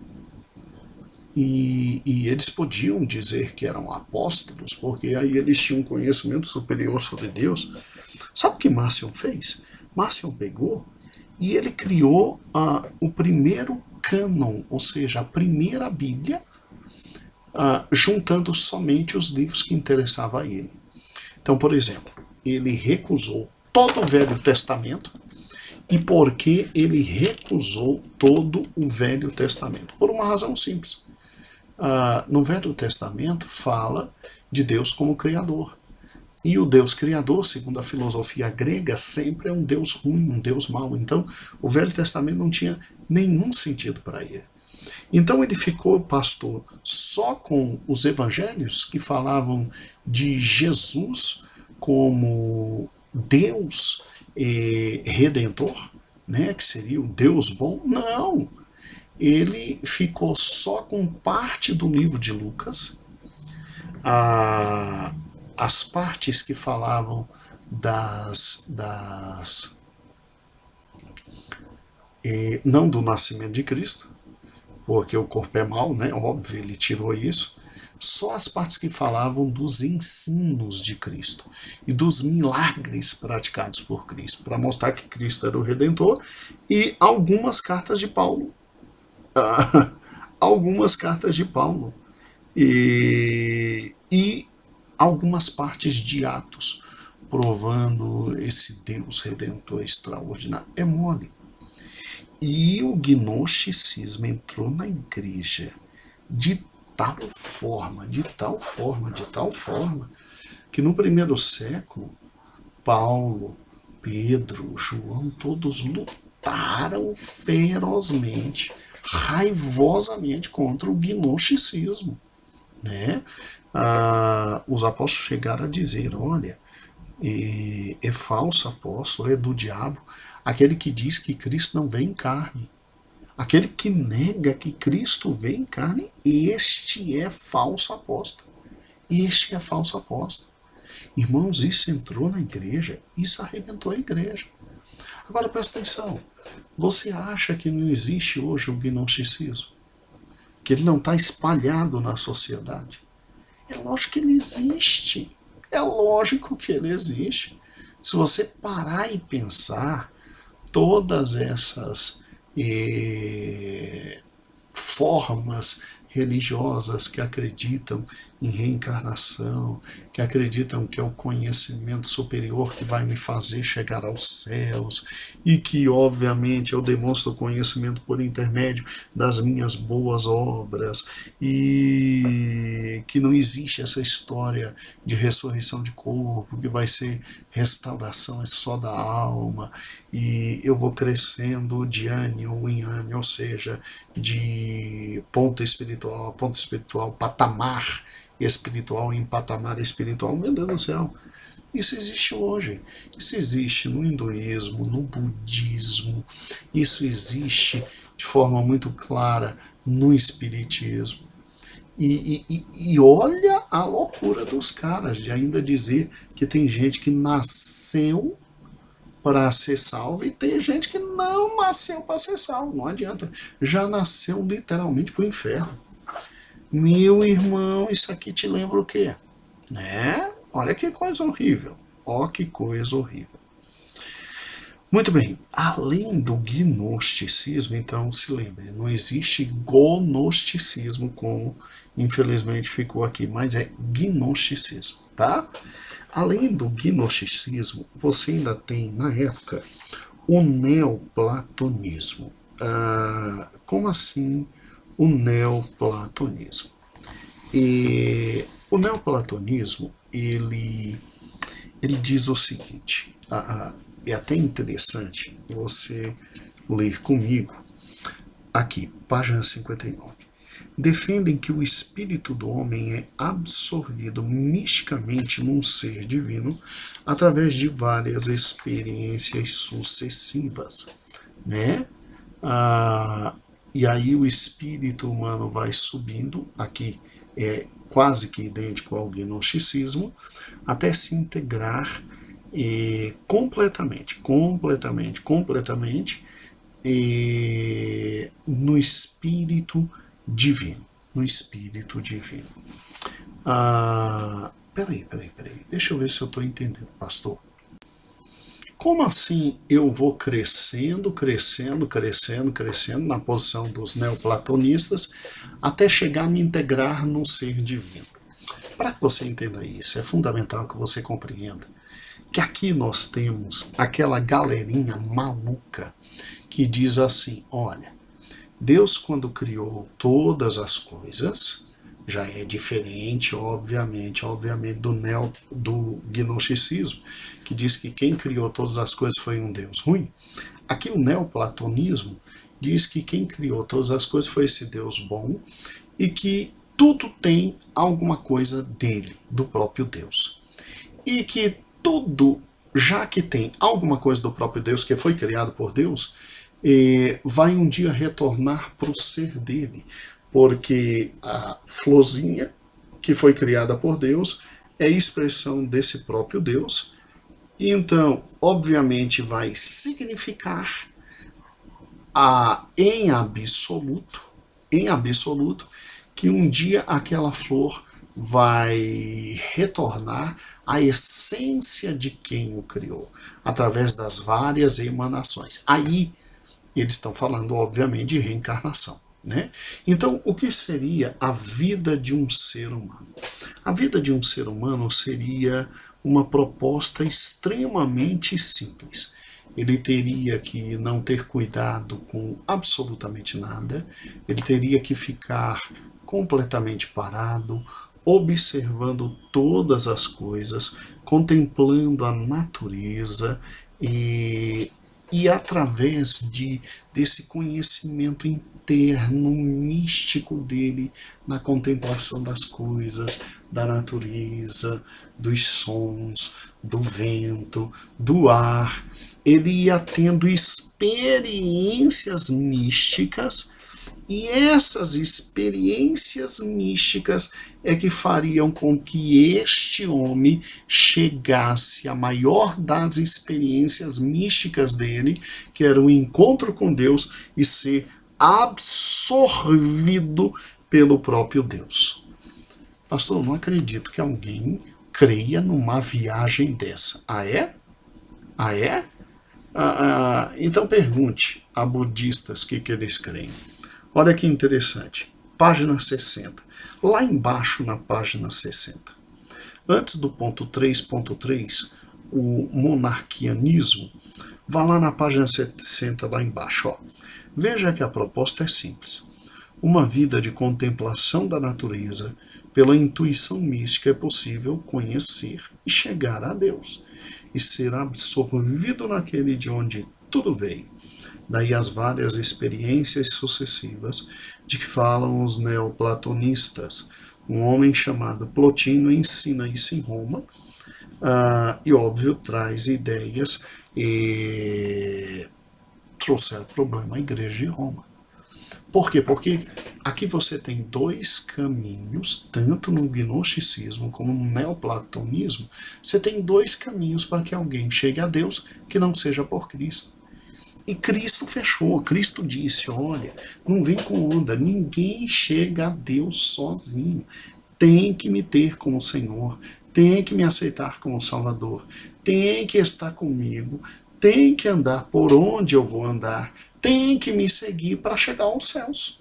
E eles podiam dizer que eram apóstolos, porque aí eles tinham um conhecimento superior sobre Deus. Sabe o que Marcion fez? Marcion pegou e ele criou o primeiro cânon, ou seja, a primeira Bíblia, juntando somente os livros que interessavam a ele. Então, por exemplo, ele recusou todo o Velho Testamento. E por que ele recusou todo o Velho Testamento? Por uma razão simples. No Velho Testamento fala de Deus como Criador. E o Deus Criador, segundo a filosofia grega, sempre é um Deus ruim, um Deus mau. Então, o Velho Testamento não tinha nenhum sentido para ele. Então ele ficou, pastor, só com os evangelhos que falavam de Jesus como Deus redentor, né, que seria o Deus bom. Não, ele ficou só com parte do livro de Lucas, as partes que falavam não do nascimento de Cristo, porque o corpo é mau, né? Óbvio, ele tirou isso. Só as partes que falavam dos ensinos de Cristo e dos milagres praticados por Cristo, para mostrar que Cristo era o Redentor, e algumas cartas de Paulo. E algumas partes de Atos, provando esse Deus Redentor extraordinário. É mole. E o gnosticismo entrou na igreja de tal forma, que no primeiro século, Paulo, Pedro, João, todos lutaram ferozmente, raivosamente contra o gnosticismo, né? Os apóstolos chegaram a dizer, olha, é falso apóstolo, é do diabo, aquele que diz que Cristo não vem em carne. Aquele que nega que Cristo vem em carne, este é falso apóstolo. Irmãos, isso entrou na igreja, isso arrebentou a igreja. Agora presta atenção, você acha que não existe hoje o gnosticismo? Que ele não está espalhado na sociedade? É lógico que ele existe. Se você parar e pensar, todas essas formas religiosas que acreditam em reencarnação, que acreditam que é o conhecimento superior que vai me fazer chegar aos céus, e que obviamente eu demonstro conhecimento por intermédio das minhas boas obras, e que não existe essa história de ressurreição de corpo, que vai ser restauração é só da alma, e eu vou crescendo de ano em ano, ou seja, de ponto espiritual a ponto espiritual, patamar espiritual em patamar espiritual. Meu Deus do céu, isso existe hoje, isso existe no hinduísmo, no budismo, isso existe de forma muito clara no espiritismo. E olha a loucura dos caras de ainda dizer que tem gente que nasceu para ser salvo e tem gente que não nasceu para ser salvo. Não adianta, já nasceu literalmente para o inferno. Meu irmão, isso aqui te lembra o quê? Né? Olha que coisa horrível. Ó, que coisa horrível. Muito bem, além do gnosticismo, então se lembre, não existe gnosticismo, como infelizmente ficou aqui, mas é gnosticismo, tá? Além do gnosticismo, você ainda tem, na época, o neoplatonismo. Como assim o neoplatonismo? O neoplatonismo, ele diz o seguinte, é até interessante você ler comigo, aqui, página 59. Defendem que o espírito do homem é absorvido misticamente num ser divino através de várias experiências sucessivas, né? E aí o espírito humano vai subindo, aqui é quase que idêntico ao gnosticismo, até se integrar completamente no espírito divino, no espírito divino. Peraí, deixa eu ver se eu estou entendendo, pastor. Como assim eu vou crescendo na posição dos neoplatonistas até chegar a me integrar num ser divino? Para que você entenda isso, é fundamental que você compreenda que aqui nós temos aquela galerinha maluca que diz assim, olha, Deus quando criou todas as coisas, já é diferente, obviamente do gnosticismo, que diz que quem criou todas as coisas foi um Deus ruim. Aqui o neoplatonismo diz que quem criou todas as coisas foi esse Deus bom e que tudo tem alguma coisa dele, do próprio Deus. E que tudo, já que tem alguma coisa do próprio Deus, que foi criado por Deus, vai um dia retornar para o ser dele, porque a florzinha que foi criada por Deus é expressão desse próprio Deus, e então, obviamente, vai significar em absoluto, que um dia aquela flor vai retornar à essência de quem o criou, através das várias emanações. Aí, eles estão falando, obviamente, de reencarnação, né? Então, o que seria a vida de um ser humano? A vida de um ser humano seria uma proposta extremamente simples. Ele teria que não ter cuidado com absolutamente nada, ele teria que ficar completamente parado, observando todas as coisas, contemplando a natureza e através desse conhecimento interno, místico dele, na contemplação das coisas, da natureza, dos sons, do vento, do ar, ele ia tendo experiências místicas, e essas experiências místicas é que fariam com que este homem chegasse à maior das experiências místicas dele, que era o encontro com Deus e ser absorvido pelo próprio Deus. Pastor, eu não acredito que alguém creia numa viagem dessa. Ah, é? Ah, é? Então pergunte a budistas o que eles creem. Olha que interessante. Página 60. Lá embaixo na página 60. Antes do ponto 3.3, o monarquianismo, vá lá na página 60, lá embaixo. Ó. Veja que a proposta é simples. Uma vida de contemplação da natureza, pela intuição mística é possível conhecer e chegar a Deus, e ser absorvido naquele de onde tudo veio. Daí as várias experiências sucessivas de que falam os neoplatonistas. Um homem chamado Plotino ensina isso em Roma, e óbvio traz ideias e trouxeram problema à igreja de Roma. Por quê? Porque aqui você tem dois caminhos, tanto no gnosticismo como no neoplatonismo, você tem dois caminhos para que alguém chegue a Deus que não seja por Cristo. E Cristo fechou, Cristo disse, olha, não vem com onda, ninguém chega a Deus sozinho. Tem que me ter como Senhor, tem que me aceitar como Salvador, tem que estar comigo, tem que andar por onde eu vou andar, tem que me seguir para chegar aos céus.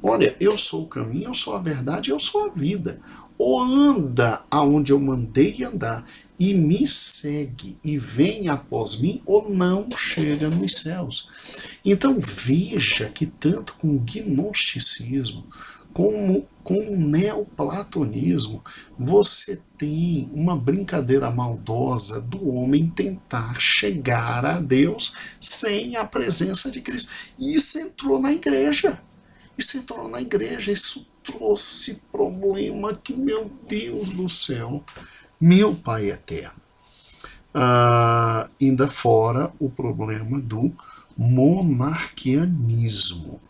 Olha, eu sou o caminho, eu sou a verdade, eu sou a vida. Ou anda aonde eu mandei andar e me segue e vem após mim, ou não chega nos céus. Então veja que tanto com o gnosticismo como com o neoplatonismo, você tem uma brincadeira maldosa do homem tentar chegar a Deus sem a presença de Cristo. E isso entrou na igreja. Isso trouxe problema que, meu Deus do céu, meu Pai eterno. Ainda fora o problema do monarquianismo.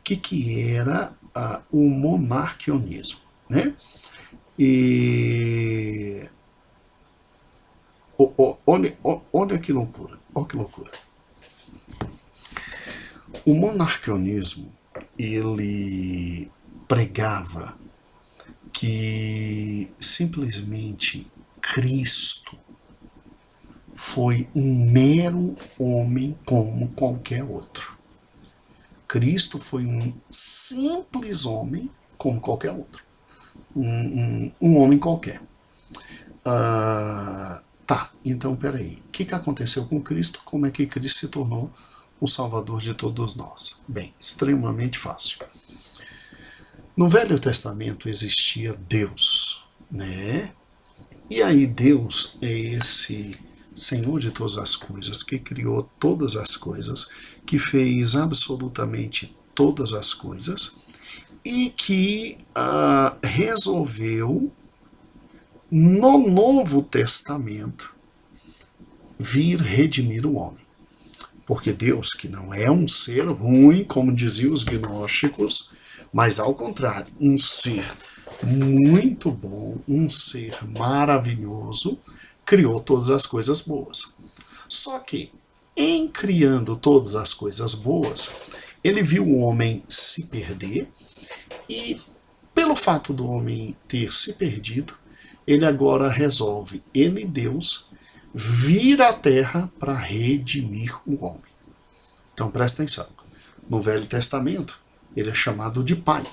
Que era o monarquianismo, né? E olha que loucura, olha que loucura. O monarquianismo, ele pregava que simplesmente Cristo foi um mero homem como qualquer outro. Cristo foi um simples homem como qualquer outro. Um homem qualquer. Tá, então peraí. O que aconteceu com Cristo? Como é que Cristo se tornou o Salvador de todos nós? Bem, extremamente fácil. No Velho Testamento existia Deus, né? E aí Deus é esse Senhor de todas as coisas, que criou todas as coisas, que fez absolutamente todas as coisas, e que resolveu, no Novo Testamento, vir redimir o homem. Porque Deus, que não é um ser ruim, como diziam os gnósticos, mas ao contrário, um ser muito bom, um ser maravilhoso, criou todas as coisas boas. Só que, em criando todas as coisas boas, ele viu o homem se perder, e pelo fato do homem ter se perdido, ele agora resolve, ele, Deus, vir à terra para redimir o homem. Então presta atenção. No Velho Testamento, ele é chamado de pai.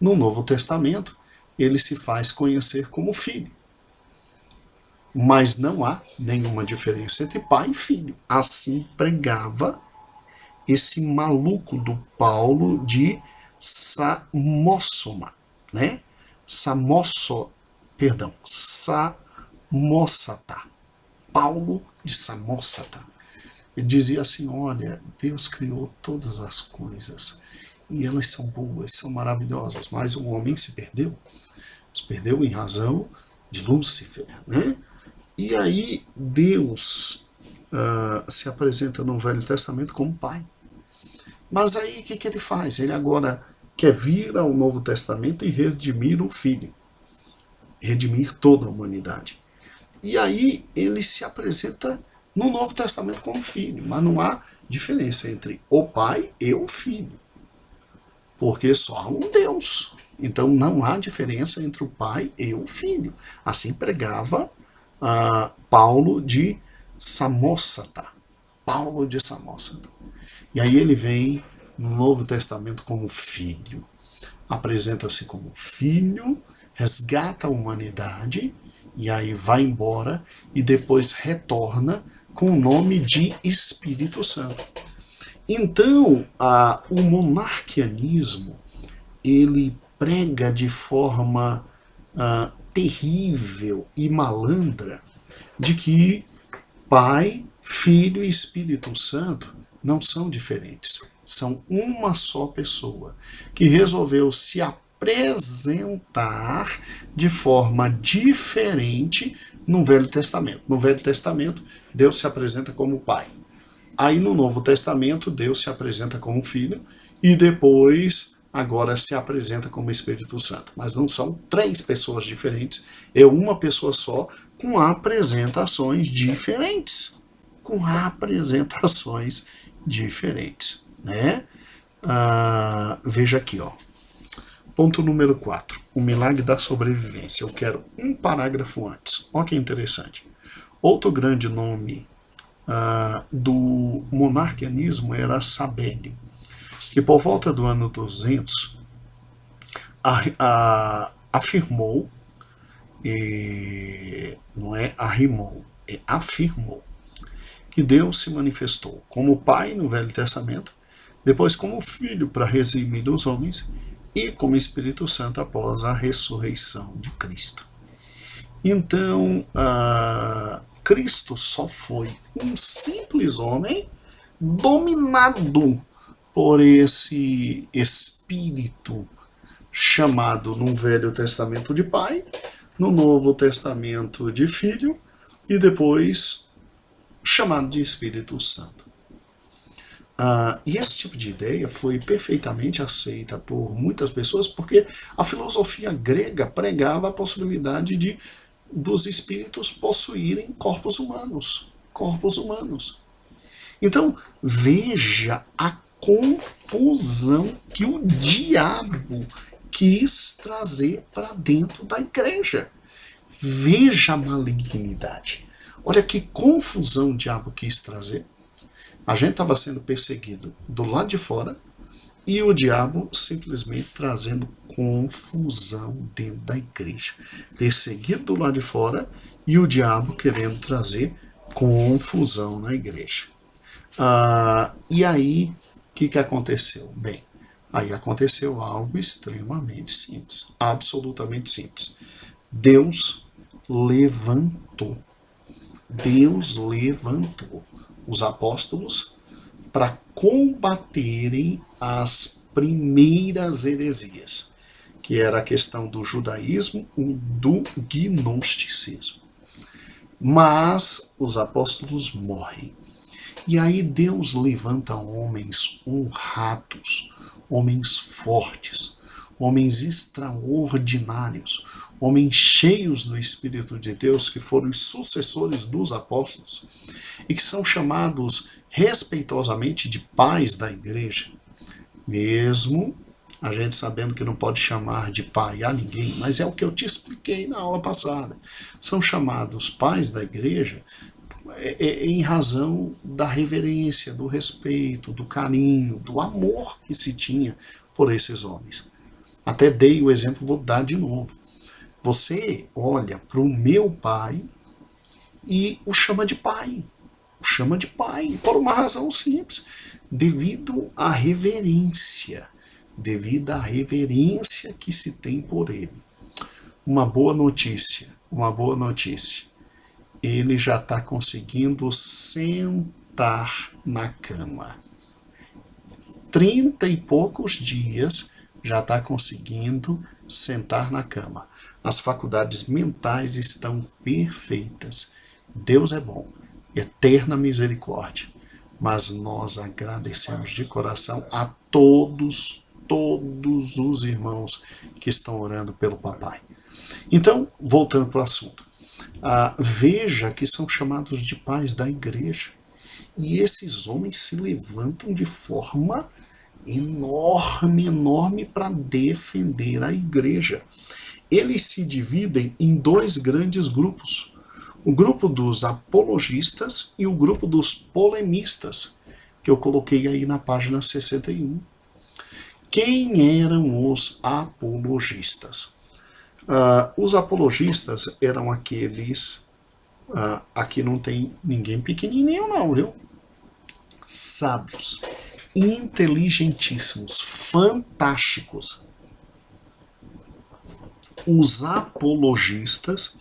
No Novo Testamento, ele se faz conhecer como filho. Mas não há nenhuma diferença entre pai e filho. Assim pregava esse maluco do Paulo de Samosata, né? Samosata. Paulo de Samosata. Ele dizia assim, olha, Deus criou todas as coisas e elas são boas, são maravilhosas, mas o homem se perdeu em razão de Lúcifer, né? E aí Deus se apresenta no Velho Testamento como pai. Mas aí o que ele faz? Ele agora quer vir ao Novo Testamento e redimir o Filho, redimir toda a humanidade. E aí ele se apresenta no Novo Testamento como filho, mas não há diferença entre o pai e o filho, porque só há um Deus. Então não há diferença entre o pai e o filho. Assim pregava Paulo de Samósata, Paulo de Samósata. E aí ele vem no Novo Testamento como filho. Apresenta-se como filho, resgata a humanidade, e aí vai embora, e depois retorna com o nome de Espírito Santo. Então, o monarquianismo, ele prega de forma terrível e malandra de que Pai, Filho e Espírito Santo não são diferentes. São uma só pessoa que resolveu se apresentar de forma diferente no Velho Testamento. No Velho Testamento, Deus se apresenta como Pai. Aí no Novo Testamento, Deus se apresenta como Filho e depois, agora, se apresenta como Espírito Santo. Mas não são três pessoas diferentes, é uma pessoa só com apresentações diferentes. Com apresentações diferentes, né? Veja aqui, ó. Ponto número 4. O milagre da sobrevivência. Eu quero um parágrafo antes. Olha que interessante. Outro grande nome do monarquianismo era Sabélio. E por volta do ano 200, afirmou, não é arrimou, é afirmou, que Deus se manifestou como Pai no Velho Testamento, depois como Filho para redimir os homens e como Espírito Santo após a ressurreição de Cristo. Então, Cristo só foi um simples homem dominado por esse espírito chamado no Velho Testamento de Pai, no Novo Testamento de Filho e depois chamado de Espírito Santo. E esse tipo de ideia foi perfeitamente aceita por muitas pessoas porque a filosofia grega pregava a possibilidade dos espíritos possuírem corpos humanos. Então, veja a confusão que o diabo quis trazer para dentro da igreja. Veja a malignidade. Olha que confusão o diabo quis trazer. A gente estava sendo perseguido do lado de fora e o diabo simplesmente trazendo confusão dentro da igreja. Perseguido do lado de fora e o diabo querendo trazer confusão na igreja. E aí, o que aconteceu? Bem, aí aconteceu algo extremamente simples, absolutamente simples. Deus levantou os apóstolos para combaterem as primeiras heresias, que era a questão do judaísmo e do gnosticismo. Mas os apóstolos morrem. E aí Deus levanta homens honrados, homens fortes, homens extraordinários, homens cheios do Espírito de Deus, que foram os sucessores dos apóstolos, e que são chamados respeitosamente de pais da igreja, mesmo a gente sabendo que não pode chamar de pai a ninguém, mas é o que eu te expliquei na aula passada. São chamados pais da igreja em razão da reverência, do respeito, do carinho, do amor que se tinha por esses homens. Até dei o exemplo, vou dar de novo. Você olha para o meu pai e o chama de pai. O chama de pai, por uma razão simples, devido à reverência que se tem por ele. Uma boa notícia. Ele já está conseguindo sentar na cama. 30 e poucos dias já está conseguindo sentar na cama. As faculdades mentais estão perfeitas. Deus é bom, eterna misericórdia. Mas nós agradecemos de coração a todos os irmãos que estão orando pelo papai. Então, voltando para o assunto. Veja que são chamados de pais da igreja. E esses homens se levantam de forma enorme para defender a igreja. Eles se dividem em dois grandes grupos. O grupo dos apologistas e o grupo dos polemistas, que eu coloquei aí na página 61. Quem eram os apologistas? Os apologistas eram aqueles... aqui não tem ninguém pequenininho não, viu? Sábios, inteligentíssimos, fantásticos. Os apologistas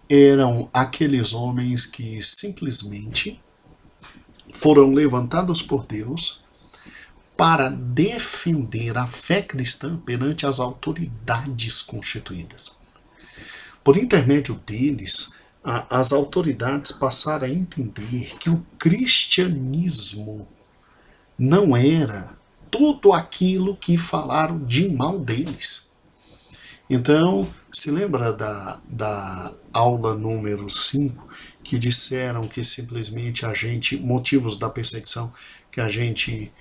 eram aqueles homens que simplesmente foram levantados por Deus para defender a fé cristã perante as autoridades constituídas. Por intermédio deles, as autoridades passaram a entender que o cristianismo não era tudo aquilo que falaram de mal deles. Então, se lembra da aula número 5, que disseram que simplesmente motivos da perseguição, que a gente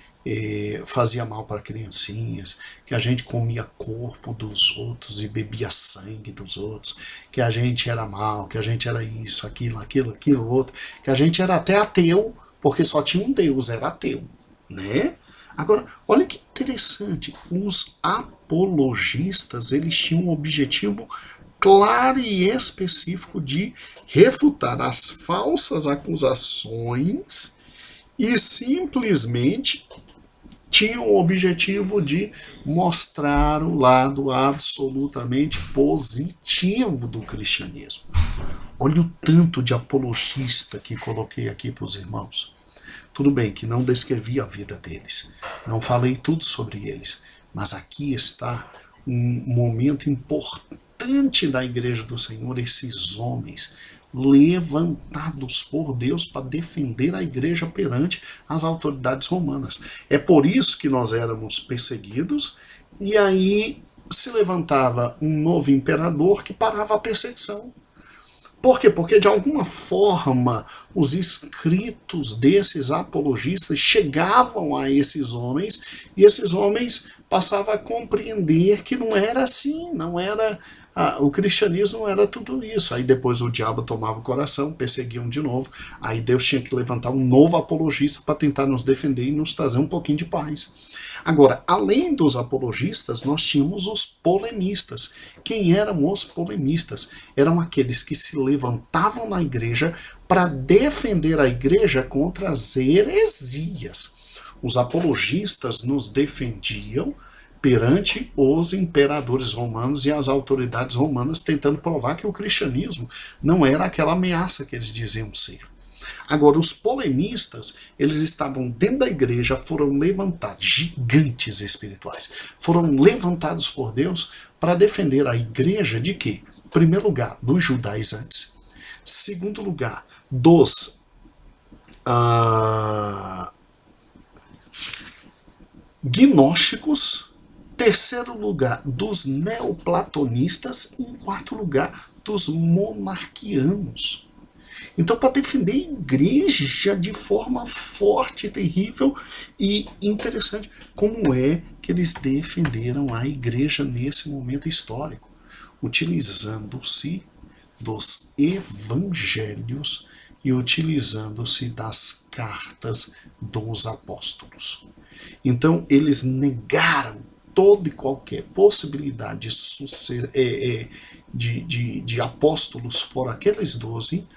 fazia mal para criancinhas, que a gente comia corpo dos outros e bebia sangue dos outros, que a gente era mal, que a gente era isso, aquilo, outro, que a gente era até ateu, porque só tinha um Deus, era ateu, né? Agora, olha que interessante, os apologistas, eles tinham um objetivo claro e específico de refutar as falsas acusações e simplesmente tinham o objetivo de mostrar o lado absolutamente positivo do cristianismo. Olha o tanto de apologista que coloquei aqui para os irmãos. Tudo bem que não descrevi a vida deles, não falei tudo sobre eles, mas aqui está um momento importante da Igreja do Senhor, esses homens levantados por Deus para defender a igreja perante as autoridades romanas. É por isso que nós éramos perseguidos, e aí se levantava um novo imperador que parava a perseguição. Por quê? Porque de alguma forma os escritos desses apologistas chegavam a esses homens e esses homens passavam a compreender que não era assim, não era... o cristianismo não era tudo isso. Aí depois o diabo tomava o coração, perseguiam de novo, aí Deus tinha que levantar um novo apologista para tentar nos defender e nos trazer um pouquinho de paz. Agora, além dos apologistas, nós tínhamos os polemistas. Quem eram os polemistas? Eram aqueles que se levantavam na igreja para defender a igreja contra as heresias. Os apologistas nos defendiam perante os imperadores romanos e as autoridades romanas, tentando provar que o cristianismo não era aquela ameaça que eles diziam ser. Agora, os polemistas, eles estavam dentro da igreja, foram levantados, gigantes espirituais, foram levantados por Deus para defender a igreja de quê? Em primeiro lugar, dos judaizantes. Segundo lugar, dos gnósticos. Terceiro lugar, dos neoplatonistas. E em quarto lugar, dos monarquianos. Então, para defender a igreja de forma forte, terrível e interessante, como é que eles defenderam a igreja nesse momento histórico? Utilizando-se dos evangelhos e utilizando-se das cartas dos apóstolos. Então, eles negaram toda e qualquer possibilidade de apóstolos fora aqueles 12,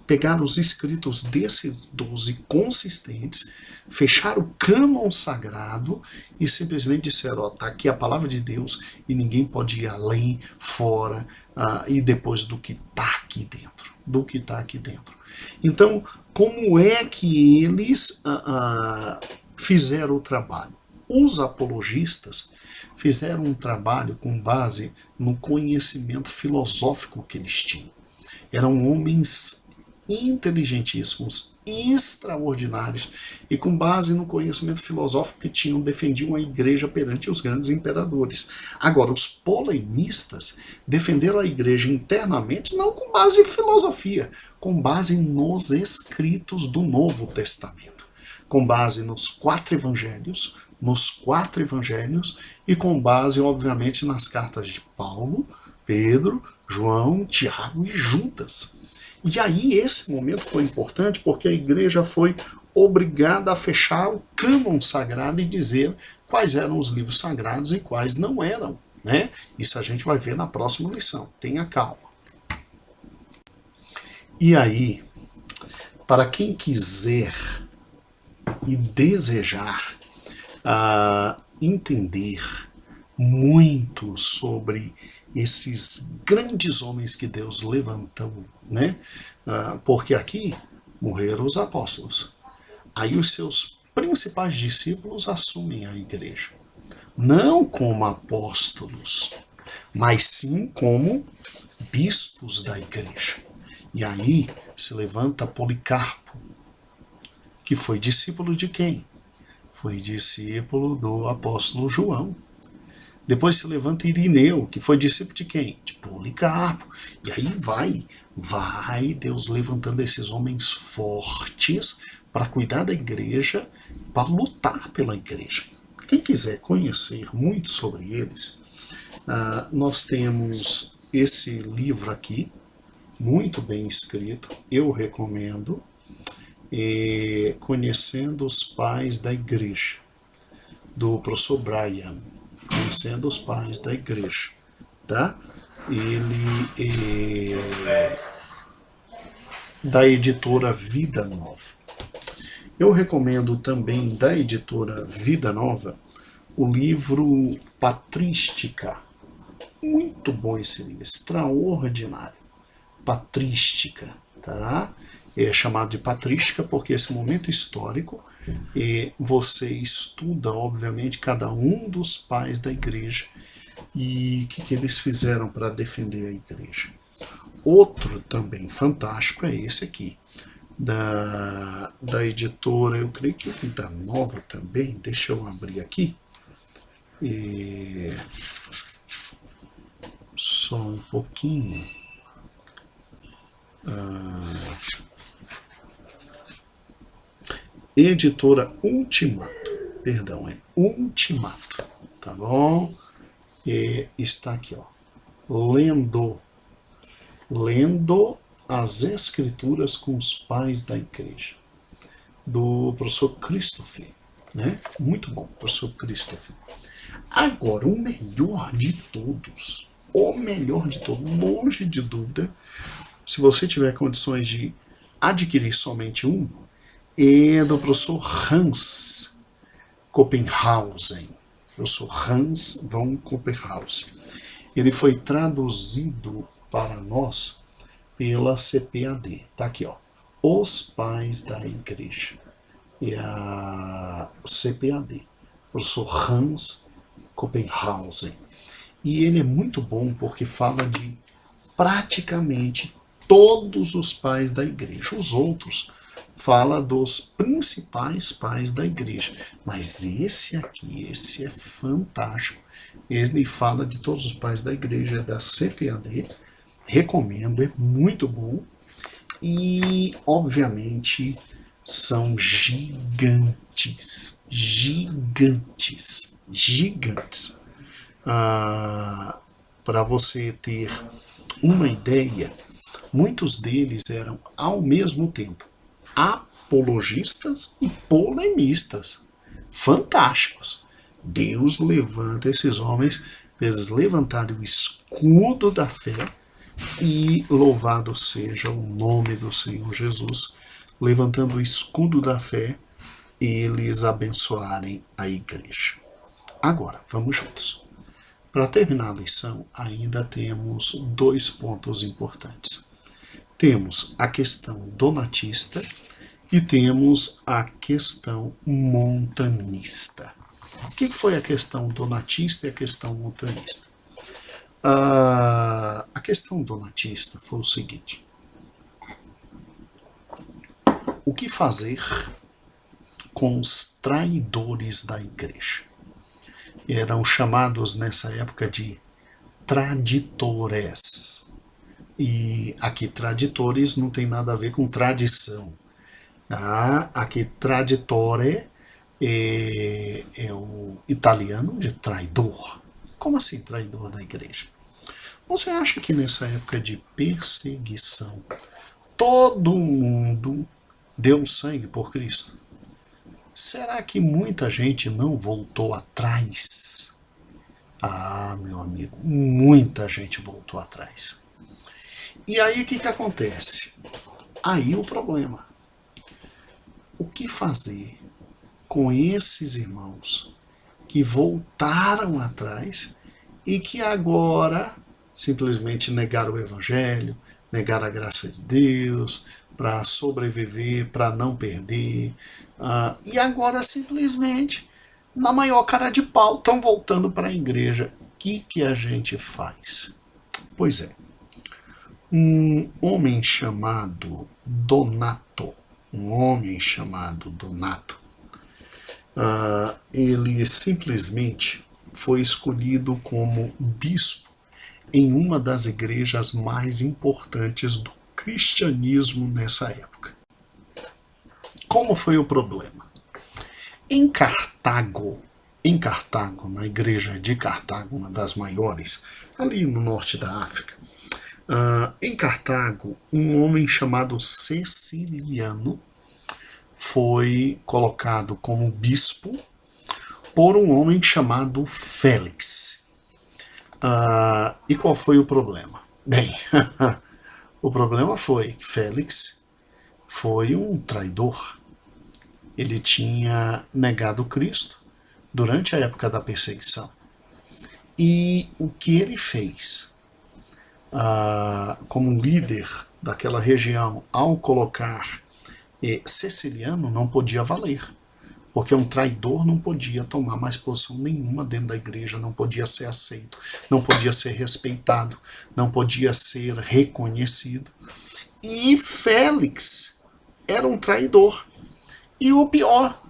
pegaram os escritos desses 12 consistentes, fecharam o cânon sagrado e simplesmente disseram, ó, tá aqui a palavra de Deus e ninguém pode ir além, fora e depois do que está aqui dentro. Então, como é que eles fizeram o trabalho? Os apologistas fizeram um trabalho com base no conhecimento filosófico que eles tinham. Eram homens inteligentíssimos, extraordinários, e com base no conhecimento filosófico que tinham, defendiam a igreja perante os grandes imperadores. Agora, os polemistas defenderam a igreja internamente, não com base em filosofia, com base nos escritos do Novo Testamento, com base nos 4 evangelhos, e com base, obviamente, nas cartas de Paulo, Pedro, João, Tiago e Judas. E aí esse momento foi importante porque a igreja foi obrigada a fechar o cânon sagrado e dizer quais eram os livros sagrados e quais não eram, né? Isso a gente vai ver na próxima lição. Tenha calma. E aí, para quem quiser e desejar entender muito sobre esses grandes homens que Deus levantou, né? Porque aqui morreram os apóstolos. Aí os seus principais discípulos assumem a igreja. Não como apóstolos, mas sim como bispos da igreja. E aí se levanta Policarpo, que foi discípulo de quem? Foi discípulo do apóstolo João. Depois se levanta Irineu, que foi discípulo de quem? De Policarpo. E aí vai Deus levantando esses homens fortes para cuidar da igreja, para lutar pela igreja. Quem quiser conhecer muito sobre eles, nós temos esse livro aqui, muito bem escrito, eu recomendo, Conhecendo os Pais da Igreja, do professor Brian, Conhecendo os Pais da Igreja, tá? Ele é da editora Vida Nova. Eu recomendo também da editora Vida Nova o livro Patrística. Muito bom esse livro, extraordinário. Patrística, tá? É chamado de patrística porque esse momento histórico você estuda, obviamente, cada um dos pais da igreja e o que eles fizeram para defender a igreja. Outro também fantástico é esse aqui, da editora, eu creio que Vida Nova também, deixa eu abrir aqui, só um pouquinho. Editora Ultimato, perdão, é Ultimato, tá bom? E está aqui, ó, lendo as Escrituras com os Pais da Igreja, do professor Christopher, né? Muito bom, professor Christopher. Agora, o melhor de todos, longe de dúvida, se você tiver condições de adquirir somente um, é do professor Hans Copenhausen. Professor Hans von Copenhausen. Ele foi traduzido para nós pela CPAD. Tá aqui, ó. Os Pais da Igreja. E a CPAD. Professor Hans Copenhausen. E ele é muito bom porque fala de praticamente todos os pais da igreja. Os outros fala dos principais pais da igreja. Mas esse aqui, esse é fantástico. Ele fala de todos os pais da igreja, da CPAD. Recomendo, é muito bom. E, obviamente, são gigantes. Para você ter uma ideia, muitos deles eram, ao mesmo tempo, apologistas e polemistas. Fantásticos. Deus levanta esses homens, eles levantaram o escudo da fé, e louvado seja o nome do Senhor Jesus, levantando o escudo da fé, eles abençoarem a igreja. Agora, vamos juntos. Para terminar a lição, ainda temos 2 pontos importantes. Temos a questão donatista e temos a questão montanista. O que foi a questão donatista e a questão montanista? A questão donatista foi o seguinte: o que fazer com os traidores da igreja? Eram chamados nessa época de traditores. E aqui traditores não tem nada a ver com tradição. Aqui traditore é o italiano de traidor. Como assim traidor da igreja? Você acha que nessa época de perseguição todo mundo deu sangue por Cristo. Será que muita gente não voltou atrás? Ah, meu amigo, muita gente voltou atrás. E aí o que acontece? Aí o problema. O que fazer com esses irmãos que voltaram atrás e que agora simplesmente negaram o Evangelho, negaram a graça de Deus, para sobreviver, para não perder, e agora simplesmente, na maior cara de pau, estão voltando para a igreja. O que a gente faz? Pois é, um homem chamado Donato, ele simplesmente foi escolhido como bispo em uma das igrejas mais importantes do cristianismo nessa época. Como foi o problema? Em Cartago, na igreja de Cartago, uma das maiores, ali no norte da África, em Cartago, um homem chamado Ceciliano foi colocado como bispo por um homem chamado Félix. E qual foi o problema? Bem, o problema foi que Félix foi um traidor. Ele tinha negado Cristo durante a época da perseguição. E o que ele fez como líder daquela região ao colocar Ceciliano não podia valer, porque um traidor não podia tomar mais posição nenhuma dentro da igreja, não podia ser aceito, não podia ser respeitado, não podia ser reconhecido. E Félix era um traidor. E o pior,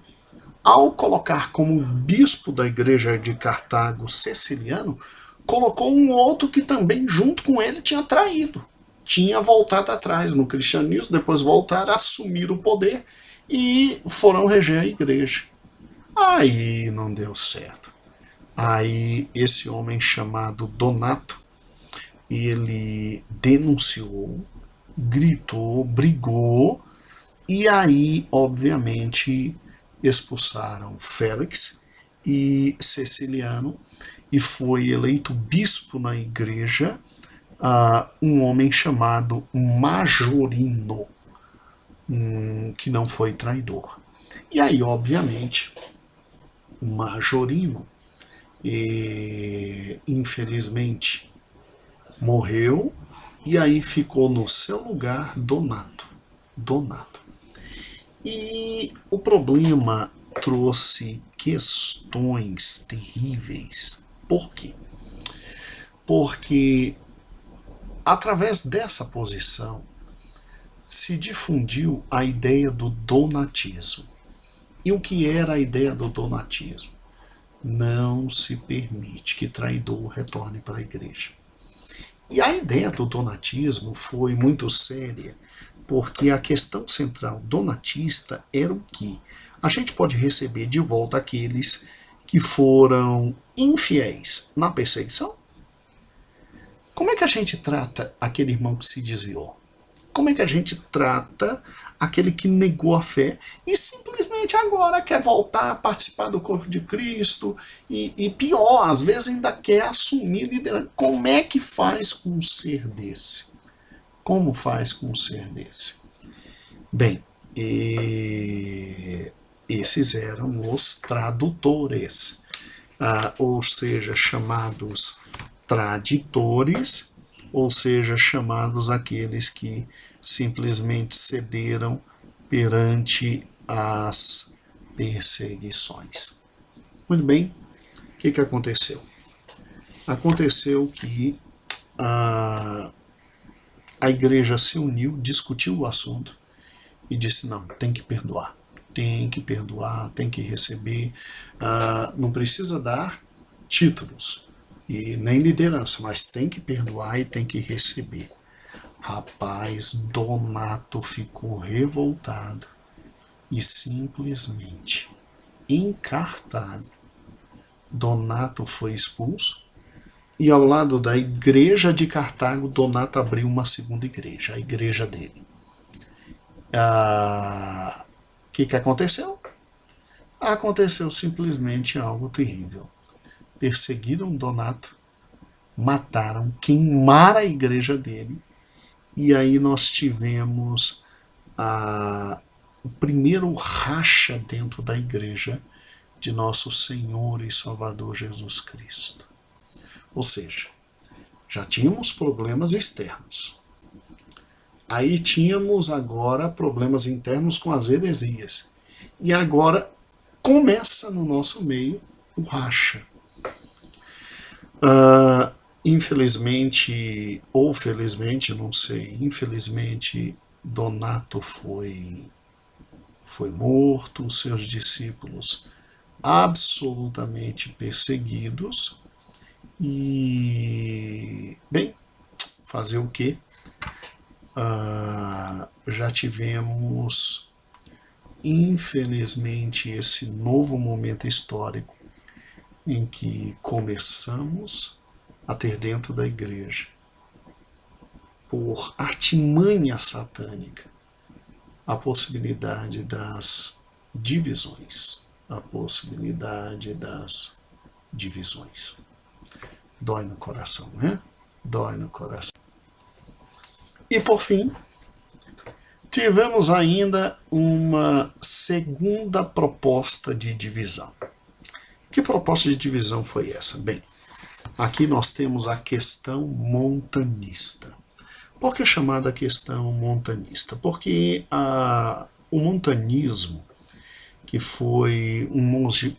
ao colocar como bispo da igreja de Cartago Ceciliano, colocou um outro que também junto com ele tinha traído. Tinha voltado atrás no cristianismo, depois voltaram a assumir o poder e foram reger a igreja. Aí não deu certo. Aí esse homem chamado Donato, ele denunciou, gritou, brigou, e aí, obviamente, expulsaram Félix e Ceciliano, e foi eleito bispo na igreja um homem chamado Majorino, que não foi traidor. E aí, obviamente, Majorino, infelizmente, morreu, e aí ficou no seu lugar Donato. E o problema trouxe questões terríveis. Por quê? Porque através dessa posição se difundiu a ideia do donatismo. E o que era a ideia do donatismo? Não se permite que traidor retorne para a igreja. E a ideia do donatismo foi muito séria, porque a questão central donatista era o que? A gente pode receber de volta aqueles que foram infiéis na perseguição? Como é que a gente trata aquele irmão que se desviou? Como é que a gente trata aquele que negou a fé e simplesmente agora quer voltar a participar do corpo de Cristo e pior, às vezes ainda quer assumir liderança? Como é que faz com um ser desse? Como faz com um ser desse? Bem, esses eram os tradutores, ou seja, chamados traditores, ou seja, chamados aqueles que simplesmente cederam perante as perseguições. Muito bem, o que aconteceu? Aconteceu que a igreja se uniu, discutiu o assunto e disse: não, tem que perdoar, tem que receber, não precisa dar títulos e nem liderança, mas tem que perdoar e tem que receber. Rapaz, Donato ficou revoltado e simplesmente em Cartago, Donato foi expulso, e ao lado da igreja de Cartago, Donato abriu uma segunda igreja, a igreja dele. O que aconteceu? Aconteceu simplesmente algo terrível. Perseguiram Donato, mataram, queimaram a igreja dele, e aí nós tivemos o primeiro racha dentro da igreja de nosso Senhor e Salvador Jesus Cristo. Ou seja, já tínhamos problemas externos. Aí tínhamos agora problemas internos com as heresias. E agora começa no nosso meio o racha. Infelizmente, ou felizmente, não sei, infelizmente Donato foi morto, seus discípulos absolutamente perseguidos, e, bem, fazer o quê? Já tivemos, infelizmente, esse novo momento histórico em que começamos a ter dentro da igreja, por artimanha satânica, a possibilidade das divisões. Dói no coração, né? Dói no coração. E por fim, tivemos ainda uma segunda proposta de divisão. Que proposta de divisão foi essa? Bem, aqui nós temos a questão montanista. Por que chamada questão montanista? Porque o montanismo, que foi um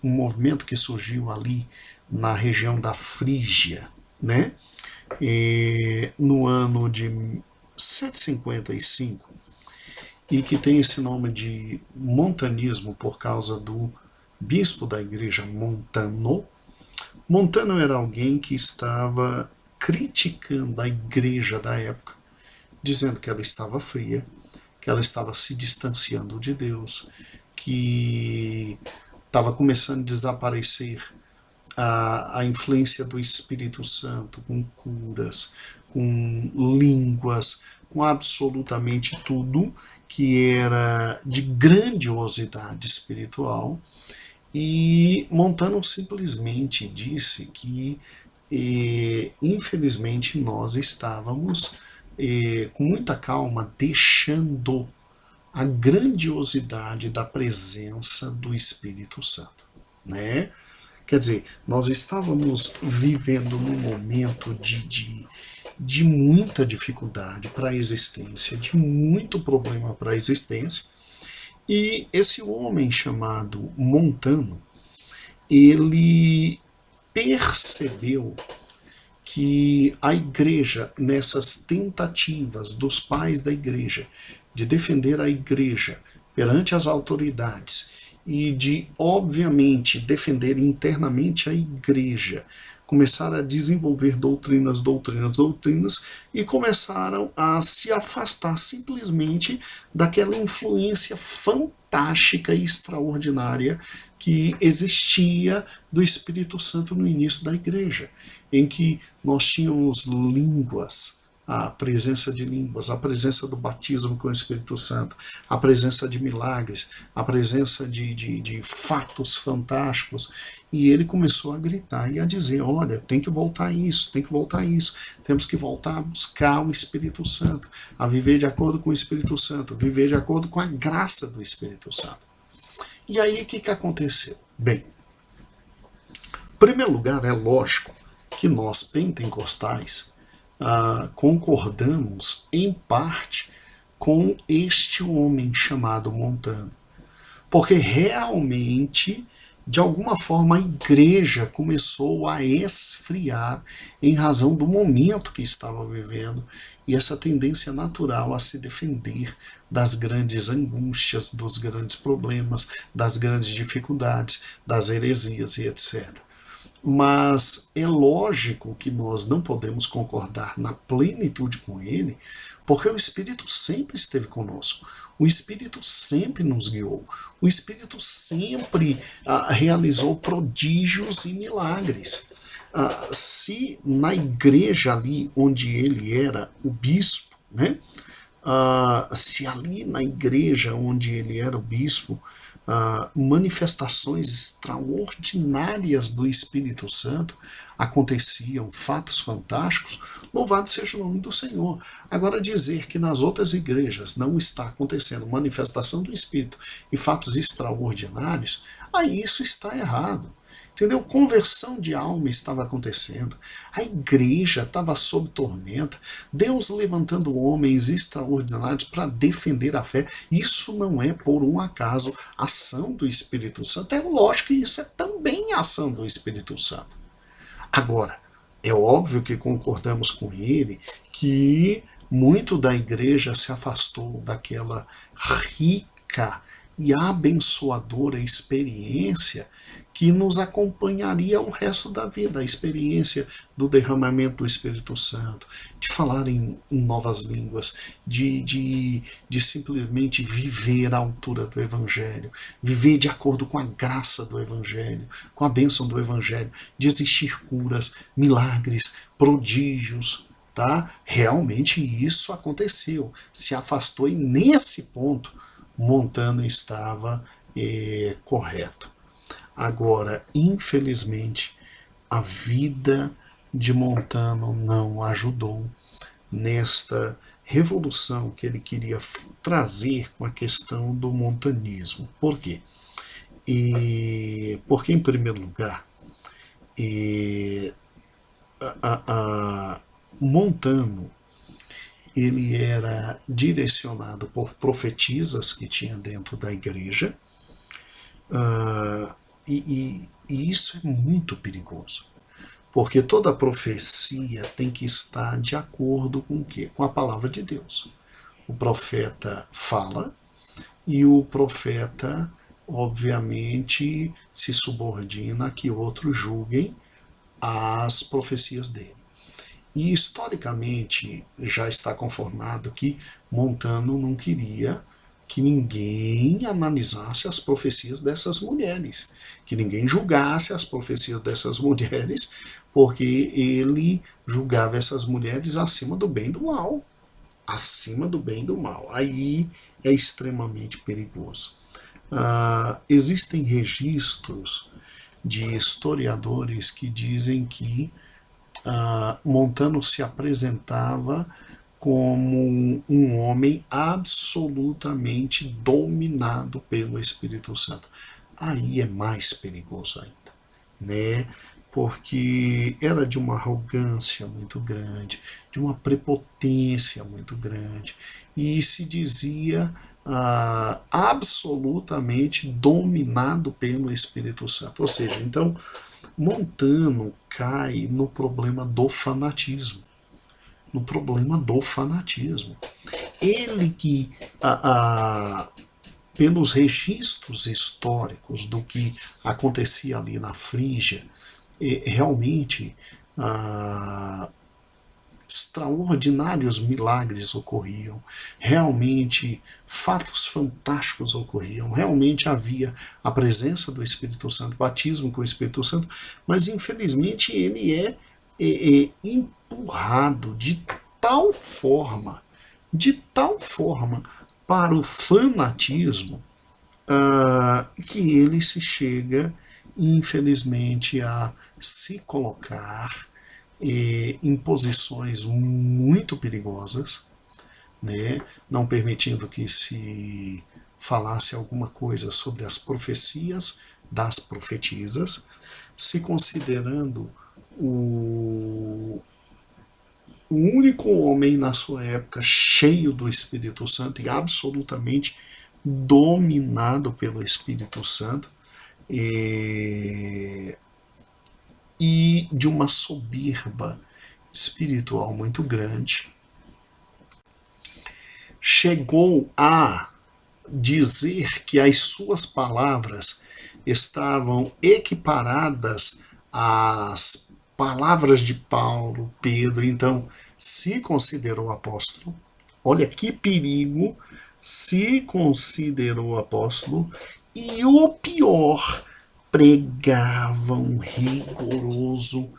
movimento que surgiu ali na região da Frígia, né? No ano de 155, e que tem esse nome de montanismo por causa do bispo da igreja Montano. Montano era alguém que estava criticando a igreja da época, dizendo que ela estava fria, que ela estava se distanciando de Deus, que estava começando a desaparecer a influência do Espírito Santo, com curas, com línguas, com absolutamente tudo que era de grandiosidade espiritual. E Montano simplesmente disse que, infelizmente, nós estávamos com muita calma deixando a grandiosidade da presença do Espírito Santo, né? Quer dizer, nós estávamos vivendo num momento de muita dificuldade para a existência, de muito problema para a existência, e esse homem chamado Montano, ele percebeu que a igreja, nessas tentativas dos pais da igreja de defender a igreja perante as autoridades e de, obviamente, defender internamente a igreja, começaram a desenvolver doutrinas, e começaram a se afastar simplesmente daquela influência fantástica e extraordinária que existia do Espírito Santo no início da igreja, em que nós tínhamos línguas, a presença de línguas, a presença do batismo com o Espírito Santo, a presença de milagres, a presença de fatos fantásticos. E ele começou a gritar e a dizer, olha, tem que voltar a isso, temos que voltar a buscar o Espírito Santo, a viver de acordo com o Espírito Santo, viver de acordo com a graça do Espírito Santo. E aí o que aconteceu? Bem, em primeiro lugar, é lógico que nós pentecostais concordamos em parte com este homem chamado Montano, porque realmente, de alguma forma, a igreja começou a esfriar em razão do momento que estava vivendo e essa tendência natural a se defender das grandes angústias, dos grandes problemas, das grandes dificuldades, das heresias e etc. Mas é lógico que nós não podemos concordar na plenitude com ele, porque o Espírito sempre esteve conosco, o Espírito sempre nos guiou, o Espírito sempre realizou prodígios e milagres. Se na igreja ali onde ele era o bispo, né, se ali na igreja onde ele era o bispo, manifestações extraordinárias do Espírito Santo aconteciam, fatos fantásticos, louvado seja o nome do Senhor. Agora, dizer que nas outras igrejas não está acontecendo manifestação do Espírito e fatos extraordinários, aí isso está errado. Entendeu? Conversão de alma estava acontecendo. A igreja estava sob tormenta. Deus levantando homens extraordinários para defender a fé. Isso não é por um acaso ação do Espírito Santo. É lógico que isso é também ação do Espírito Santo. Agora, é óbvio que concordamos com ele que muito da igreja se afastou daquela rica e abençoadora experiência que nos acompanharia o resto da vida, a experiência do derramamento do Espírito Santo, de falar em novas línguas, de simplesmente viver à altura do Evangelho, viver de acordo com a graça do Evangelho, com a bênção do Evangelho, de existir curas, milagres, prodígios, tá? Realmente isso aconteceu, se afastou e nesse ponto Montano estava correto. Agora, infelizmente, a vida de Montano não ajudou nesta revolução que ele queria trazer com a questão do montanismo. Por quê? Porque, em primeiro lugar, Montano ele era direcionado por profetisas que tinha dentro da igreja, e isso é muito perigoso, porque toda profecia tem que estar de acordo com o quê? Com a palavra de Deus. O profeta fala e o profeta, obviamente, se subordina a que outros julguem as profecias dele. E historicamente já está conformado que Montano não queria que ninguém analisasse as profecias dessas mulheres, que ninguém julgasse as profecias dessas mulheres, porque ele julgava essas mulheres acima do bem e do mal. Acima do bem e do mal. Aí é extremamente perigoso. Existem registros de historiadores que dizem que Montano se apresentava como um homem absolutamente dominado pelo Espírito Santo. Aí é mais perigoso ainda, né? Porque era de uma arrogância muito grande, de uma prepotência muito grande, e se dizia absolutamente dominado pelo Espírito Santo. Ou seja, então, Montano cai no problema do fanatismo. No problema do fanatismo. Ele que, pelos registros históricos do que acontecia ali na Frígia, realmente extraordinários milagres ocorriam, realmente fatos fantásticos ocorriam, realmente havia a presença do Espírito Santo, batismo com o Espírito Santo, mas infelizmente ele é empurrado de tal forma para o fanatismo, que ele se chega, infelizmente, a se colocar em posições muito perigosas, né? Não permitindo que se falasse alguma coisa sobre as profecias das profetisas, se considerando o único homem na sua época cheio do Espírito Santo e absolutamente dominado pelo Espírito Santo, e de uma soberba espiritual muito grande. Chegou a dizer que as suas palavras estavam equiparadas às palavras de Paulo, Pedro. Então, se considerou apóstolo. Olha que perigo, se considerou apóstolo. E o pior, pregava um rigoroso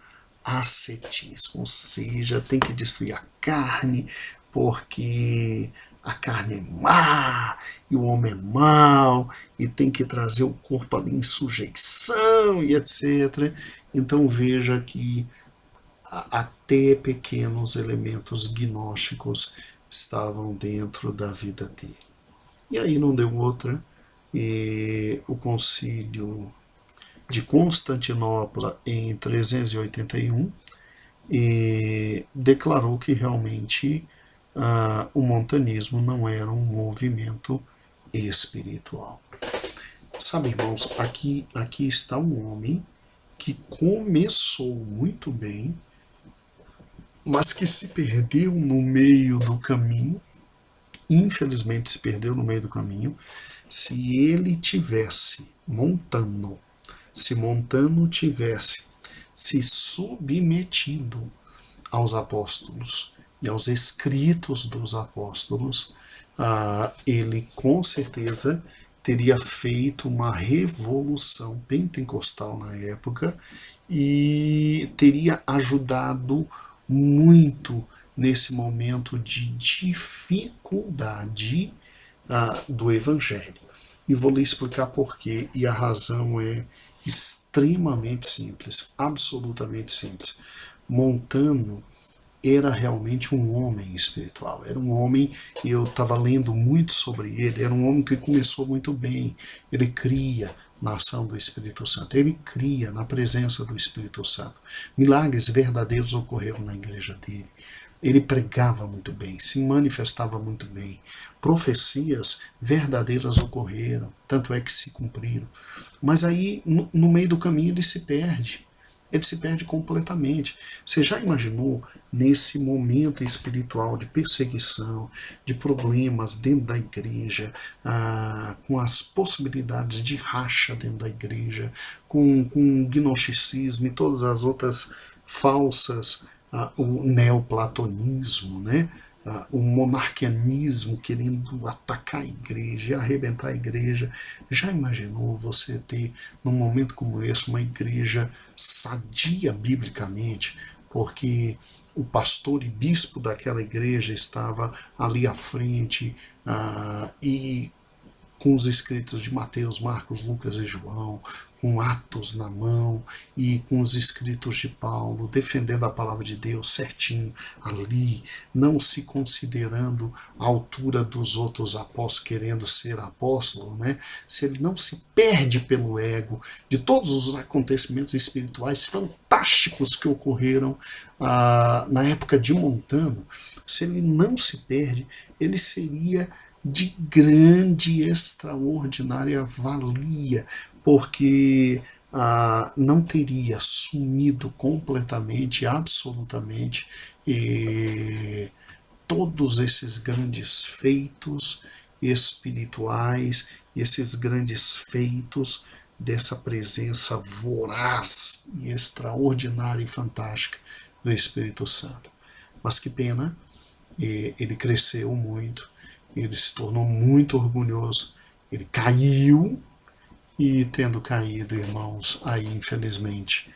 ascetismo, ou seja, tem que destruir a carne, porque a carne é má, e o homem é mau, e tem que trazer o corpo ali em sujeição, e etc. Então veja que até pequenos elementos gnósticos estavam dentro da vida dele. E aí não deu outra, e o concílio de Constantinopla em 381 declarou que realmente o montanismo não era um movimento espiritual. Sabe, irmãos, aqui está um homem que começou muito bem, mas que se perdeu no meio do caminho. Infelizmente se perdeu no meio do caminho. Se ele tivesse se Montano tivesse se submetido aos apóstolos e aos escritos dos apóstolos, ele com certeza teria feito uma revolução pentecostal na época e teria ajudado muito nesse momento de dificuldade do Evangelho. E vou lhe explicar por quê, e a razão é extremamente simples, absolutamente simples. Montano era realmente um homem espiritual, era um homem, e eu estava lendo muito sobre ele, era um homem que começou muito bem, ele cria na ação do Espírito Santo, ele cria na presença do Espírito Santo. Milagres verdadeiros ocorreram na igreja dele. Ele pregava muito bem, se manifestava muito bem. Profecias verdadeiras ocorreram, tanto é que se cumpriram. Mas aí, no meio do caminho, ele se perde. Ele se perde completamente. Você já imaginou, nesse momento espiritual de perseguição, de problemas dentro da igreja, com as possibilidades de racha dentro da igreja, com gnosticismo e todas as outras falsas, o neoplatonismo, né? O monarquianismo querendo atacar a igreja, arrebentar a igreja. Já imaginou você ter, num momento como esse, uma igreja sadia biblicamente, porque o pastor e bispo daquela igreja estava ali à frente e com os escritos de Mateus, Marcos, Lucas e João, com Atos na mão e com os escritos de Paulo, defendendo a palavra de Deus certinho ali, não se considerando a altura dos outros apóstolos, querendo ser apóstolo, né? Se ele não se perde pelo ego de todos os acontecimentos espirituais fantásticos que ocorreram na época de Montano, se ele não se perde, ele seria de grande, extraordinária valia, porque não teria sumido completamente, absolutamente, todos esses grandes feitos espirituais, esses grandes feitos dessa presença voraz e extraordinária e fantástica do Espírito Santo. Mas que pena, ele cresceu muito, ele se tornou muito orgulhoso, ele caiu, e tendo caído, irmãos, aí infelizmente,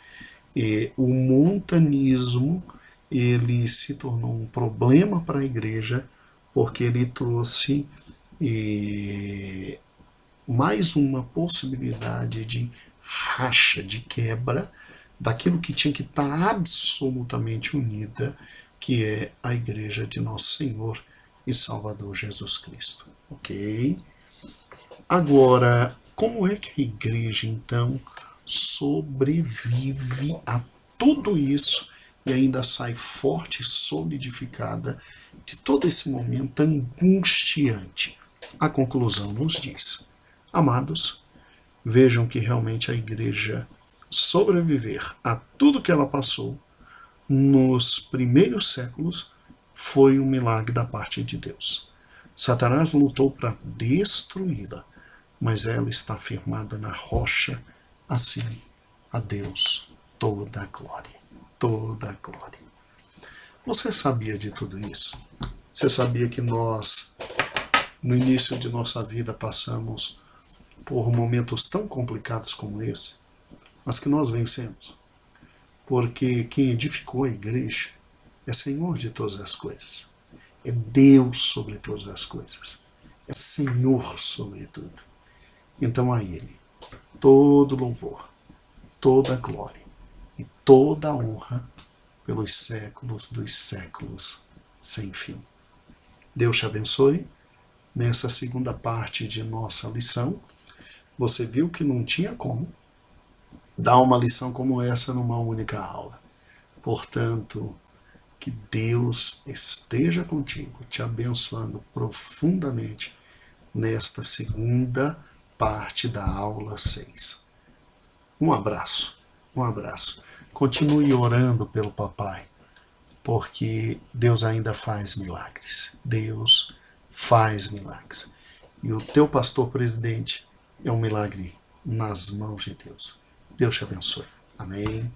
o montanismo, ele se tornou um problema para a igreja, porque ele trouxe mais uma possibilidade de racha, de quebra, daquilo que tinha que estar absolutamente unida, que é a igreja de Nosso Senhor e Salvador Jesus Cristo. Ok? Agora, como é que a igreja, então, sobrevive a tudo isso e ainda sai forte e solidificada de todo esse momento angustiante? A conclusão nos diz: amados, vejam que realmente a igreja sobreviver a tudo que ela passou nos primeiros séculos foi um milagre da parte de Deus. Satanás lutou para destruí-la, mas ela está firmada na rocha, assim a Deus toda a glória, toda a glória. Você sabia de tudo isso? Você sabia que nós, no início de nossa vida, passamos por momentos tão complicados como esse, mas que nós vencemos? Porque quem edificou a igreja é Senhor de todas as coisas. É Deus sobre todas as coisas. É Senhor sobre tudo. Então a Ele todo louvor, toda glória e toda honra pelos séculos dos séculos sem fim. Deus te abençoe. Nessa segunda parte de nossa lição, você viu que não tinha como dar uma lição como essa numa única aula. Portanto, que Deus esteja contigo, te abençoando profundamente nesta segunda parte da aula 6. Um abraço, um abraço. Continue orando pelo papai, porque Deus ainda faz milagres. Deus faz milagres. E o teu pastor presidente é um milagre nas mãos de Deus. Deus te abençoe. Amém.